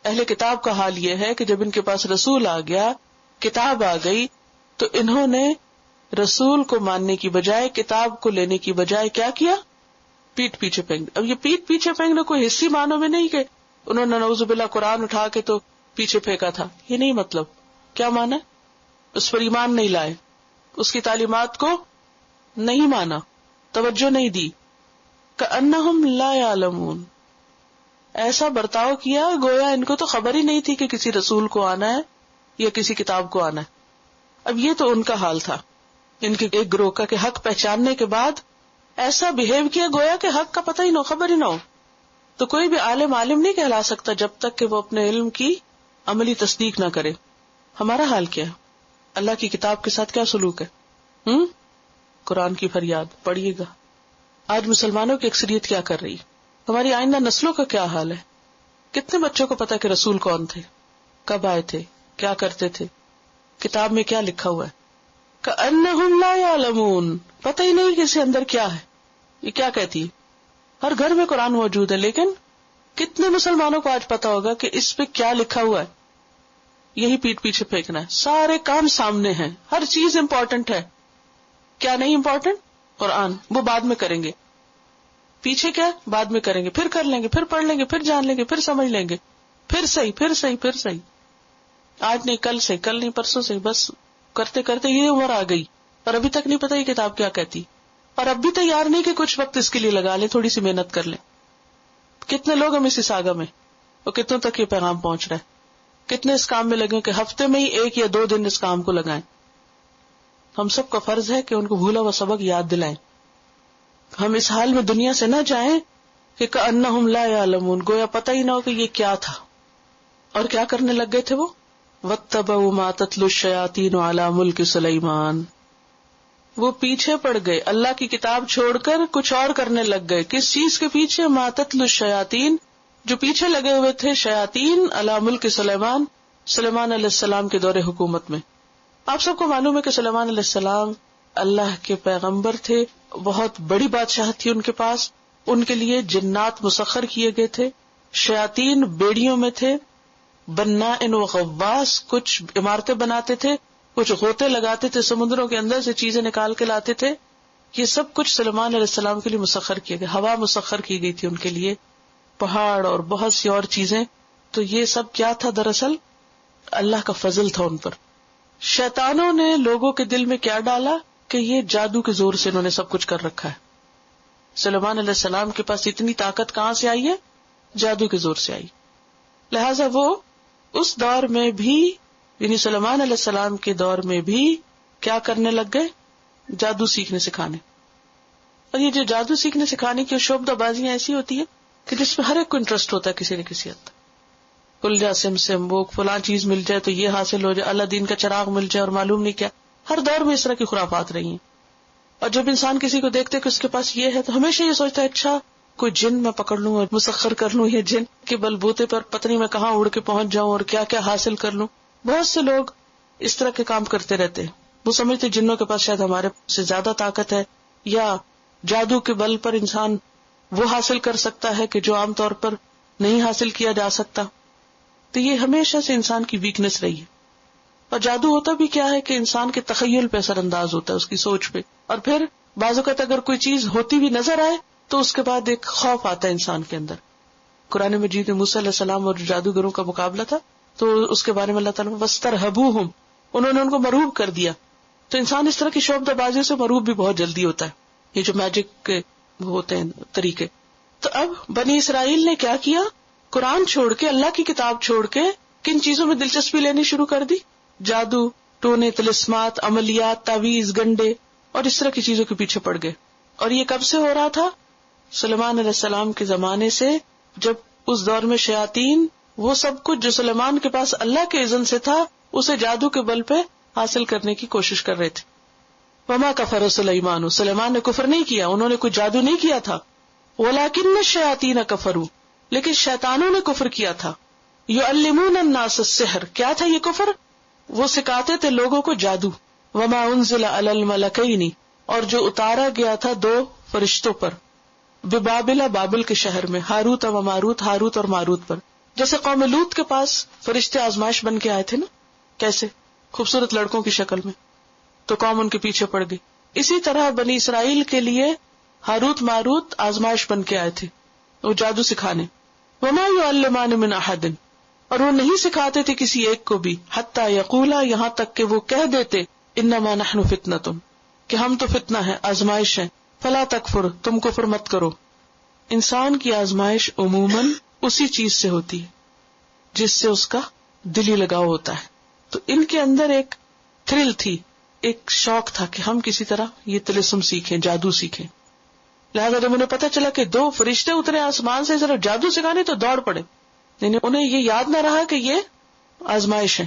اہل کتاب کا حال یہ ہے کہ جب ان کے پاس رسول آ گیا، کتاب آ گئی، تو انہوں نے رسول کو ماننے کی بجائے، کتاب کو لینے کی بجائے کیا کیا؟ پیٹھ پیچھے پھینک. اب یہ پیٹھ پیچھے پھینکنا کوئی حصی معنوں میں نہیں کہ انہوں نے نعوذ باللہ قرآن اٹھا کے تو پیچھے پھینکا تھا، یہ نہیں مطلب. کیا مانا؟ اس پر ایمان نہیں لائے، اس کی تعلیمات کو نہیں مانا، توجہ نہیں دی. کأنہم لا یعلمون، ایسا برتاؤ کیا گویا ان کو تو خبر ہی نہیں تھی کہ کسی رسول کو آنا ہے یا کسی کتاب کو آنا ہے. اب یہ تو ان کا حال تھا، ان کے ایک گروہ کا، کہ حق پہچاننے کے بعد ایسا بہیو کیا گویا کہ حق کا پتہ ہی نہ ہو، خبر ہی نہ ہو. تو کوئی بھی عالم نہیں کہلا سکتا جب تک کہ وہ اپنے علم کی عملی تصدیق نہ کرے. ہمارا حال کیا ہے؟ اللہ کی کتاب کے ساتھ کیا سلوک ہے؟ قرآن کی فریاد پڑھیے گا. آج مسلمانوں کی اکثریت کیا کر رہی؟ ہماری آئندہ نسلوں کا کیا حال ہے؟ کتنے بچوں کو پتا کہ رسول کون تھے، کب آئے تھے، کیا کرتے تھے، کتاب میں کیا لکھا ہوا ہے؟ کأنہم لا یعلمون، پتہ ہی نہیں کہ اس کے اندر کیا ہے. یہ کیا کہتی ہے؟ ہر گھر میں قرآن موجود ہے، لیکن کتنے مسلمانوں کو آج پتا ہوگا کہ اس پہ کیا لکھا ہوا ہے؟ یہی پیٹھ پیچھے پھینکنا ہے. سارے کام سامنے ہیں، ہر چیز امپورٹنٹ ہے. کیا نہیں امپورٹنٹ؟ قرآن، وہ بعد میں کریں گے. پیچھے کیا؟ بعد میں کریں گے، پھر کر لیں گے، پھر پڑھ لیں گے، پھر جان لیں گے، پھر سمجھ لیں گے، پھر صحیح، پھر صحیح، پھر صحیح. آج نہیں، کل سے، کل نہیں، پرسوں سے، بس کرتے کرتے یہ عمر آ گئی اور ابھی تک نہیں پتا یہ کتاب کیا کہتی، اور اب بھی تیار نہیں کہ کچھ وقت اس کے لیے لگا لیں، تھوڑی سی محنت کر لیں. کتنے لوگ ہم اسی ساگا میں، اور کتنوں تک یہ پیغام پہنچ رہا ہے، کتنے اس کام میں لگے کہ ہفتے میں ہی 1 یا 2 دن اس کام کو لگائیں. ہم سب کا فرض ہے کہ ان کو بھولا ہوا سبق یاد دلائیں. ہم اس حال میں دنیا سے نہ جائیں کہ کأنہم لا یعلمون، گویا پتہ ہی نہ ہو کہ یہ کیا تھا. اور کیا کرنے لگ گئے تھے وہ؟ واتبعوا ما تتلو الشیاطین علی ملک سلیمان، وہ پیچھے پڑ گئے، اللہ کی کتاب چھوڑ کر کچھ اور کرنے لگ گئے. کس چیز کے پیچھے؟ ما تتلو الشیاطین، جو پیچھے لگے ہوئے تھے شیاطین علی ملک سلیمان، سلیمان علیہ السلام کے دور حکومت میں. آپ سب کو معلوم ہے کہ سلیمان علیہ السلام اللہ کے پیغمبر تھے، بہت بڑی بادشاہت تھی ان کے پاس. ان کے لیے جنات مسخر کیے گئے تھے، شیاطین بیڑیوں میں تھے، بناء و غواص، کچھ عمارتیں بناتے تھے، کچھ غوطے لگاتے تھے، سمندروں کے اندر سے چیزیں نکال کے لاتے تھے. یہ سب کچھ سلیمان علیہ السلام کے لیے مسخر کیے گئے. ہوا مسخر کی گئی تھی ان کے لیے، پہاڑ اور بہت سی اور چیزیں. تو یہ سب کیا تھا؟ دراصل اللہ کا فضل تھا ان پر. شیطانوں نے لوگوں کے دل میں کیا ڈالا کہ یہ جادو کے زور سے انہوں نے سب کچھ کر رکھا ہے. سلیمان علیہ السلام کے پاس اتنی طاقت کہاں سے آئی ہے؟ جادو کے زور سے آئی. لہذا وہ اس دور میں بھی، یعنی سلیمان علیہ السلام کے دور میں بھی کیا کرنے لگ گئے؟ جادو سیکھنے سکھانے. اور یہ جو جادو سیکھنے سکھانے کی شعبدہ بازیاں ایسی ہوتی ہیں کہ جس میں ہر ایک کو انٹرسٹ ہوتا ہے کسی نہ کسی حد تک. کل جا سم وہ فلاں چیز مل جائے تو یہ حاصل ہو جائے، اللہ دین کا چراغ مل جائے، اور معلوم نہیں کیا. ہر دور میں اس طرح کی خرافات رہی ہیں. اور جب انسان کسی کو دیکھتے کہ اس کے پاس یہ ہے تو ہمیشہ یہ سوچتا ہے اچھا کوئی جن میں پکڑ لوں اور مسخر کر لوں، یہ جن کے بل بوتے پر پتہ نہیں میں کہاں اڑ کے پہنچ جاؤں اور کیا کیا حاصل کر لوں. بہت سے لوگ اس طرح کے کام کرتے رہتے ہیں. وہ سمجھتے جنوں کے پاس شاید ہمارے سے زیادہ طاقت ہے، یا جادو کے بل پر انسان وہ حاصل کر سکتا ہے کہ جو عام طور پر نہیں حاصل کیا جا سکتا. تو یہ ہمیشہ سے انسان کی ویکنس رہی ہے. اور جادو ہوتا بھی کیا ہے کہ انسان کے تخیل پہ اثر انداز ہوتا ہے، اس کی سوچ پہ. اور پھر بعض اوقات اگر کوئی چیز ہوتی بھی نظر آئے تو اس کے بعد ایک خوف آتا ہے انسان کے اندر. قرآن مجید میں موسیٰ علیہ السلام اور جادوگروں کا مقابلہ تھا، تو اس کے بارے میں اللہ تعالیٰ وَاسْتَرْهَبُوهُمْ، انہوں نے ان کو مرعوب کر دیا. تو انسان اس طرح کی شعبدہ بازیوں سے مرعوب بھی بہت جلدی ہوتا ہے، یہ جو میجک کے ہوتے ہیں طریقے. تو اب بنی اسرائیل نے کیا کیا؟ قرآن چھوڑ کے، اللہ کی کتاب چھوڑ کے کن چیزوں میں دلچسپی لینی شروع کر دی؟ جادو، ٹونے، طلسمات، عملیات، تعویذ، گنڈے اور اس طرح کی چیزوں کے پیچھے پڑ گئے. اور یہ کب سے ہو رہا تھا؟ سلیمان علیہ السلام کے زمانے سے، جب اس دور میں شیاطین وہ سب کچھ جو سلیمان کے پاس اللہ کے اذن سے تھا اسے جادو کے بل پہ حاصل کرنے کی کوشش کر رہے تھے. وما کفر سلیمان، سلیمان نے کفر نہیں کیا، انہوں نے کوئی جادو نہیں کیا تھا. ولکن الشیاطین کفروا، لیکن شیطانوں نے کفر کیا تھا. یعلمون الناس السحر، کیا تھا یہ کفر؟ وہ سکھاتے تھے لوگوں کو جادو. وما انزل علی الملکین، اور جو اتارا گیا تھا 2 فرشتوں پر، ببابل، بابل کے شہر میں، ہاروت و ماروت، ہاروت اور ماروت پر. جیسے قوم لوط کے پاس فرشتے آزمائش بن کے آئے تھے نا، کیسے خوبصورت لڑکوں کی شکل میں، تو قوم ان کے پیچھے پڑ گئی. اسی طرح بنی اسرائیل کے لیے ہاروت ماروت آزمائش بن کے آئے تھے، وہ جادو سکھانے. وما یعلمان من احد، اور وہ نہیں سکھاتے تھے کسی ایک کو بھی، حتی یقولا، یہاں تک کہ وہ کہہ دیتے، انما نحن فتنۃ، کہ ہم تو فتنہ ہے، آزمائش ہے. فلا تکفر، تم کفر مت کرو. انسان کی آزمائش عموماً اسی چیز سے ہوتی ہے جس سے اس کا دلی لگاؤ ہوتا ہے. تو ان کے اندر ایک تھرل تھی، ایک شوق تھا کہ ہم کسی طرح یہ طلسم سیکھیں، جادو سیکھیں. لہذا جب انہیں پتہ چلا کہ 2 فرشتے اترے آسمان سے صرف جادو سکھانے، تو دوڑ پڑے. یعنی انہیں یہ یاد نہ رہا کہ یہ آزمائش ہے.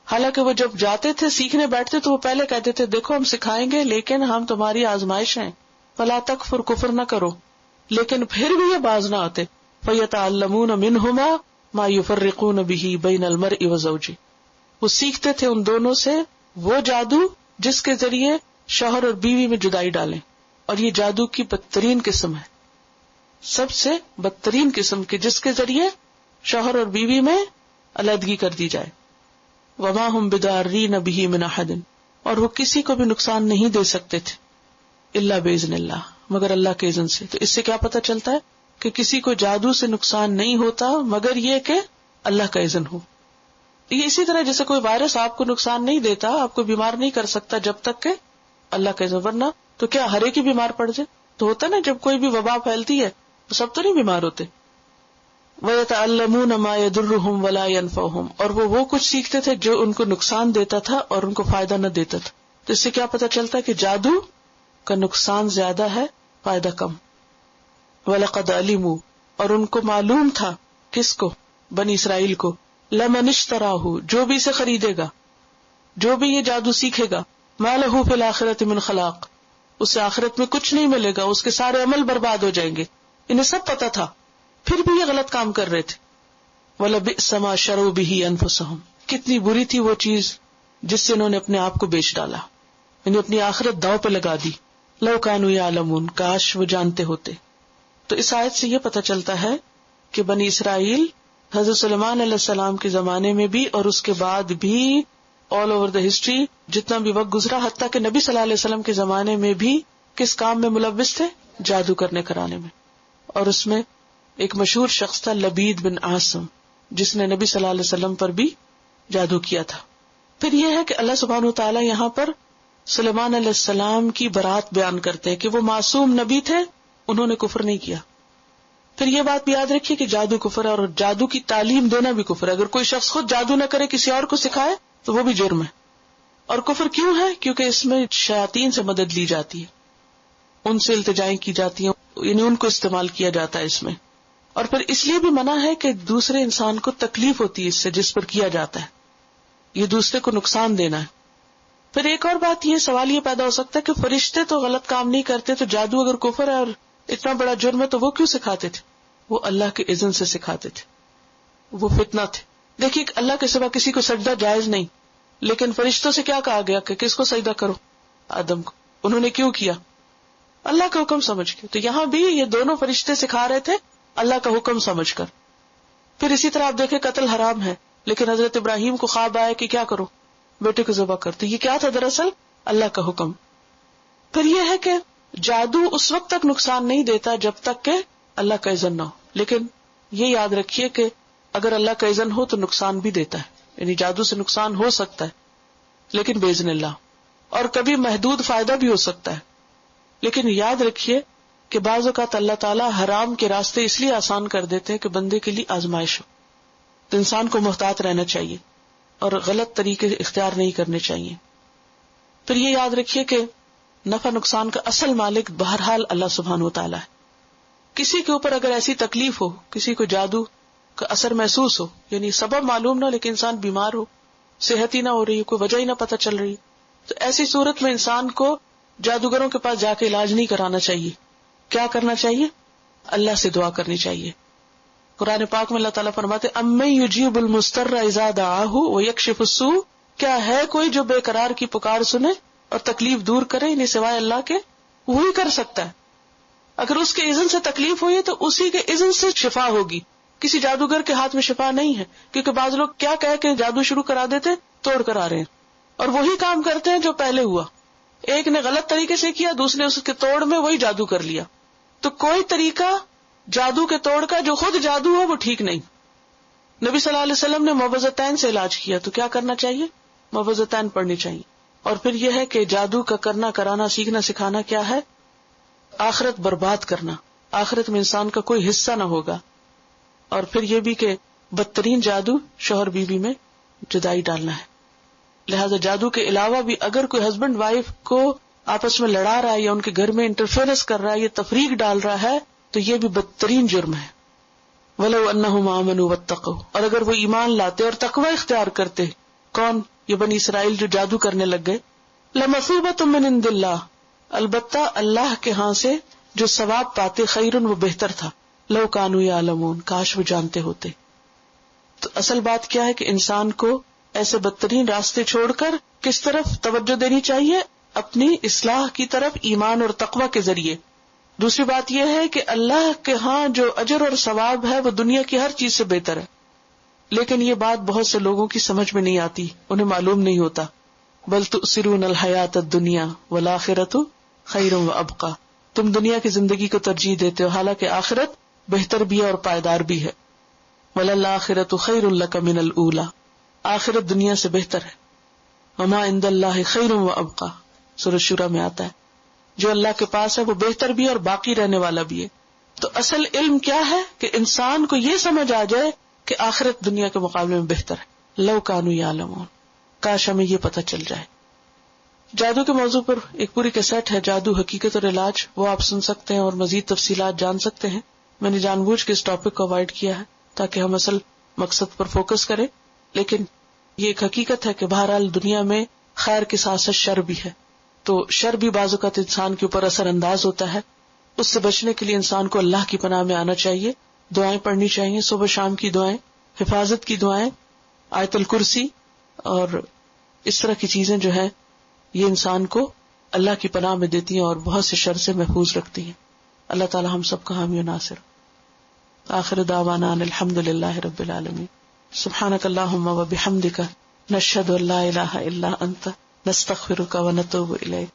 حالانکہ وہ جب جاتے تھے سیکھنے بیٹھتے تو وہ پہلے کہتے تھے دیکھو ہم سکھائیں گے لیکن ہم تمہاری آزمائش ہیں، فلا تکفر، کفر نہ کرو. لیکن پھر بھی یہ باز نہ آتے. فیتعلمون منہما ما یفرقون به بین المرء وزوجہ، وہ سیکھتے تھے ان دونوں سے وہ جادو جس کے ذریعے شوہر اور بیوی میں جدائی ڈالیں. اور یہ جادو کی بدترین قسم ہے، سب سے بدترین قسم کی، جس کے ذریعے شوہر اور بیوی میں علیحدگی کر دی جائے. وما ہم بضارین بہ من احد، اور وہ کسی کو بھی نقصان نہیں دے سکتے تھے الا باذن اللہ، مگر اللہ کے اذن سے. تو اس سے کیا پتہ چلتا ہے کہ کسی کو جادو سے نقصان نہیں ہوتا مگر یہ کہ اللہ کا اذن ہو. یہ اسی طرح جیسے کوئی وائرس آپ کو نقصان نہیں دیتا، آپ کو بیمار نہیں کر سکتا جب تک کہ اللہ کا اذن، ورنہ تو کیا ہر ایک ہی بیمار پڑ جائے؟ تو ہوتا نا جب کوئی بھی وبا پھیلتی ہے تو سب تو نہیں بیمار ہوتے. وَيَتَعَلَّمُونَ مَا يَضُرُّهُمْ وَلَا يَنْفَعُهُمْ، اور وہ کچھ سیکھتے تھے جو ان کو نقصان دیتا تھا اور ان کو فائدہ نہ دیتا تھا. تو اس سے کیا پتہ چلتا ہے کہ جادو کا نقصان زیادہ ہے، فائدہ کم. وَلَقَدْ عَلِمُوا، اور ان کو معلوم تھا، کس کو؟ بنی اسرائیل کو، لَمَنِ اشْتَرَاهُ، جو بھی اسے خریدے گا، جو بھی یہ جادو سیکھے گا، مَا لَهُ فِي الْآخِرَةِ مِنْ خَلَاقٍ، اسے آخرت میں کچھ نہیں ملے گا، اس کے سارے عمل برباد ہو جائیں گے. انہیں سب پتا تھا، پھر بھی یہ غلط کام کر رہے تھے. وَلَبِئْسَ مَا شَرَوْا بِهِ أَنفُسَهُمْ، کتنی بری تھی وہ چیز جس سے انہوں نے اپنے آپ کو بیچ ڈالا، یعنی اپنی آخرت داؤ پہ لگا دی. لَوْ كَانُوا يَعْلَمُونَ، کاش وہ جانتے ہوتے. تو اس آیت سے یہ پتہ چلتا ہے کہ بنی اسرائیل حضرت سلیمان علیہ السلام کے زمانے میں بھی اور اس کے بعد بھی آل اوور دا ہسٹری جتنا بھی وقت گزرا، حتیٰ کہ نبی صلی اللہ علیہ وسلم کے زمانے میں بھی کس کام میں ملوث تھے؟ جادو کرنے کرانے میں. اور اس میں ایک مشہور شخص تھا لبید بن عاصم، جس نے نبی صلی اللہ علیہ وسلم پر بھی جادو کیا تھا. پھر یہ ہے کہ اللہ سبحانہ وتعالیٰ یہاں پر سلیمان علیہ السلام کی برات بیان کرتے ہیں کہ وہ معصوم نبی تھے، انہوں نے کفر نہیں کیا. پھر یہ بات بھی یاد رکھیے کہ جادو کفر ہے اور جادو کی تعلیم دینا بھی کفر ہے. اگر کوئی شخص خود جادو نہ کرے کسی اور کو سکھائے تو وہ بھی جرم ہے. اور کفر کیوں ہے؟ کیونکہ اس میں شیاطین سے مدد لی جاتی ہے، ان سے التجائیں کی جاتی ہیں، یعنی ان کو استعمال کیا جاتا ہے اس میں. اور پھر اس لیے بھی منع ہے کہ دوسرے انسان کو تکلیف ہوتی ہے اس سے جس پر کیا جاتا ہے، یہ دوسرے کو نقصان دینا ہے. پھر ایک اور بات یہ سوال یہ پیدا ہو سکتا ہے کہ فرشتے تو غلط کام نہیں کرتے، تو جادو اگر کفر ہے اور اتنا بڑا جرم ہے تو وہ کیوں سکھاتے تھے؟ وہ اللہ کے اذن سے سکھاتے تھے، وہ فتنہ تھے. دیکھیے اللہ کے سوا کسی کو سجدہ جائز نہیں، لیکن فرشتوں سے کیا کہا گیا کہ کس کو سجدہ کرو؟ آدم کو. انہوں نے کیوں کیا؟ اللہ کا حکم سمجھ کے. تو یہاں بھی یہ دونوں فرشتے سکھا رہے تھے اللہ کا حکم سمجھ کر. پھر اسی طرح آپ دیکھیں قتل حرام ہے لیکن حضرت ابراہیم کو خواب آیا کہ کیا کرو؟ بیٹے کو ذبح کرتے. یہ کیا تھا دراصل؟ اللہ کا حکم. پھر یہ ہے کہ جادو اس وقت تک نقصان نہیں دیتا جب تک کہ اللہ کا اذن نہ ہو. لیکن یہ یاد رکھیے کہ اگر اللہ کا اذن ہو تو نقصان بھی دیتا ہے. یعنی جادو سے نقصان ہو سکتا ہے لیکن باذن اللہ، اور کبھی محدود فائدہ بھی ہو سکتا ہے. لیکن یاد رکھیے کہ بعض اوقات اللہ تعالیٰ حرام کے راستے اس لیے آسان کر دیتے ہیں کہ بندے کے لیے آزمائش ہو. تو انسان کو محتاط رہنا چاہیے اور غلط طریقے اختیار نہیں کرنے چاہیے. پھر یہ یاد رکھیے کہ نفع نقصان کا اصل مالک بہرحال اللہ سبحانہ وتعالیٰ ہے. کسی کے اوپر اگر ایسی تکلیف ہو، کسی کو جادو کا اثر محسوس ہو، یعنی سبب معلوم نہ ہو لیکن انسان بیمار ہو، صحت ہی نہ ہو رہی، کوئی وجہ ہی نہ پتہ چل رہی، تو ایسی صورت میں انسان کو جادوگروں کے پاس جا کے علاج نہیں کرانا چاہیے. کیا کرنا چاہیے؟ اللہ سے دعا کرنی چاہیے. قرآن پاک میں اللہ تعالیٰ فرماتے اَمَّن يُجِيبُ الْمُضْطَرَّ إِذَا دَعَاهُ وَيَكْشِفُ السُّوءَ، کیا ہے کوئی جو بے قرار کی پکار سنے اور تکلیف دور کرے؟ انہیں سوائے اللہ کے وہی کر سکتا ہے. اگر اس کے اذن سے تکلیف ہوئی تو اسی کے اذن سے شفا ہوگی. کسی جادوگر کے ہاتھ میں شفا نہیں ہے، کیونکہ بعض لوگ کیا کہہ کے جادو شروع کرا دیتے، توڑ کر آ رہے ہیں اور وہی کام کرتے ہیں جو پہلے ہوا. ایک نے غلط طریقے سے کیا، دوسرے اس کے توڑ میں وہی جادو کر لیا. تو کوئی طریقہ جادو کے توڑ کا جو خود جادو ہو وہ ٹھیک نہیں. نبی صلی اللہ علیہ وسلم نے موعظتین سے علاج کیا، تو کیا کرنا چاہیے؟ موعظتین پڑھنی چاہیے. اور پھر یہ ہے کہ جادو کا کرنا کرانا سیکھنا سکھانا کیا ہے؟ آخرت برباد کرنا. آخرت میں انسان کا کوئی حصہ نہ ہوگا. اور پھر یہ بھی کہ بدترین جادو شوہر بیوی میں جدائی ڈالنا ہے. لہذا جادو کے علاوہ بھی اگر کوئی ہسبینڈ وائف کو آپس میں لڑا رہا ہے یا ان کے گھر میں انٹرفیئرنس کر رہا ہے یا تفریق ڈال رہا ہے تو یہ بھی بدترین جرم ہے. وَلَوْ أَنَّهُمْ آمَنُوا وَاتَّقَوْا، اور اگر وہ ایمان لاتے اور تقوی اختیار کرتے. کون؟ یہ بنی اسرائیل جو جادو کرنے لگ گئے. لَمَثُوبَةٌ مِّنْ عِندِ اللَّهِ، البتہ اللہ کے ہاں سے جو ثواب پاتے، خیرن وہ بہتر تھا. لَوْ كَانُوا يَعْلَمُونَ، کاش وہ جانتے ہوتے. تو اصل بات کیا ہے کہ انسان کو ایسے بدترین راستے چھوڑ کر کس طرف توجہ دینی چاہیے؟ اپنی اصلاح کی طرف، ایمان اور تقوی کے ذریعے. دوسری بات یہ ہے کہ اللہ کے ہاں جو اجر اور ثواب ہے وہ دنیا کی ہر چیز سے بہتر ہے. لیکن یہ بات بہت سے لوگوں کی سمجھ میں نہیں آتی، انہیں معلوم نہیں ہوتا. بل تؤثرون الحیات الدنیا والآخرۃ خیر وابقی، تم دنیا کی زندگی کو ترجیح دیتے ہو حالانکہ آخرت بہتر بھی ہے اور پائیدار بھی ہے. وللآخرۃ خیر لک من الاولی، آخرت دنیا سے بہتر ہے. وما عند اللہ خیر وابقی، سورۃ شورى میں آتا ہے جو اللہ کے پاس ہے وہ بہتر بھی ہے اور باقی رہنے والا بھی ہے. تو اصل علم کیا ہے کہ انسان کو یہ سمجھ آ جائے کہ آخرت دنیا کے مقابلے میں بہتر ہے. لو کانوا یعلمون، کاش ہمیں یہ پتہ چل جائے. جادو کے موضوع پر ایک پوری کیسٹ ہے، جادو حقیقت اور علاج، وہ آپ سن سکتے ہیں اور مزید تفصیلات جان سکتے ہیں. میں نے جان بوجھ کے اس ٹاپک کو اوائڈ کیا ہے تاکہ ہم اصل مقصد پر فوکس کریں. لیکن یہ ایک حقیقت ہے کہ بہرحال دنیا میں خیر کے ساتھ ساتھ شر بھی ہے. تو شر بھی بعض اوقات انسان کے اوپر اثر انداز ہوتا ہے. اس سے بچنے کے لیے انسان کو اللہ کی پناہ میں آنا چاہیے، دعائیں پڑھنی چاہیے، صبح شام کی دعائیں، حفاظت کی دعائیں، آیت الکرسی اور اس طرح کی چیزیں جو ہیں یہ انسان کو اللہ کی پناہ میں دیتی ہیں اور بہت سے شر سے محفوظ رکھتی ہیں. اللہ تعالی ہم سب کا حامی و ناصر. آخر دعوانا ان الحمد للہ رب العالمین. سبحانک اللہم و بحمدک، نشہد ان لا الہ الا انت، نستغفرک و نتوب الیک.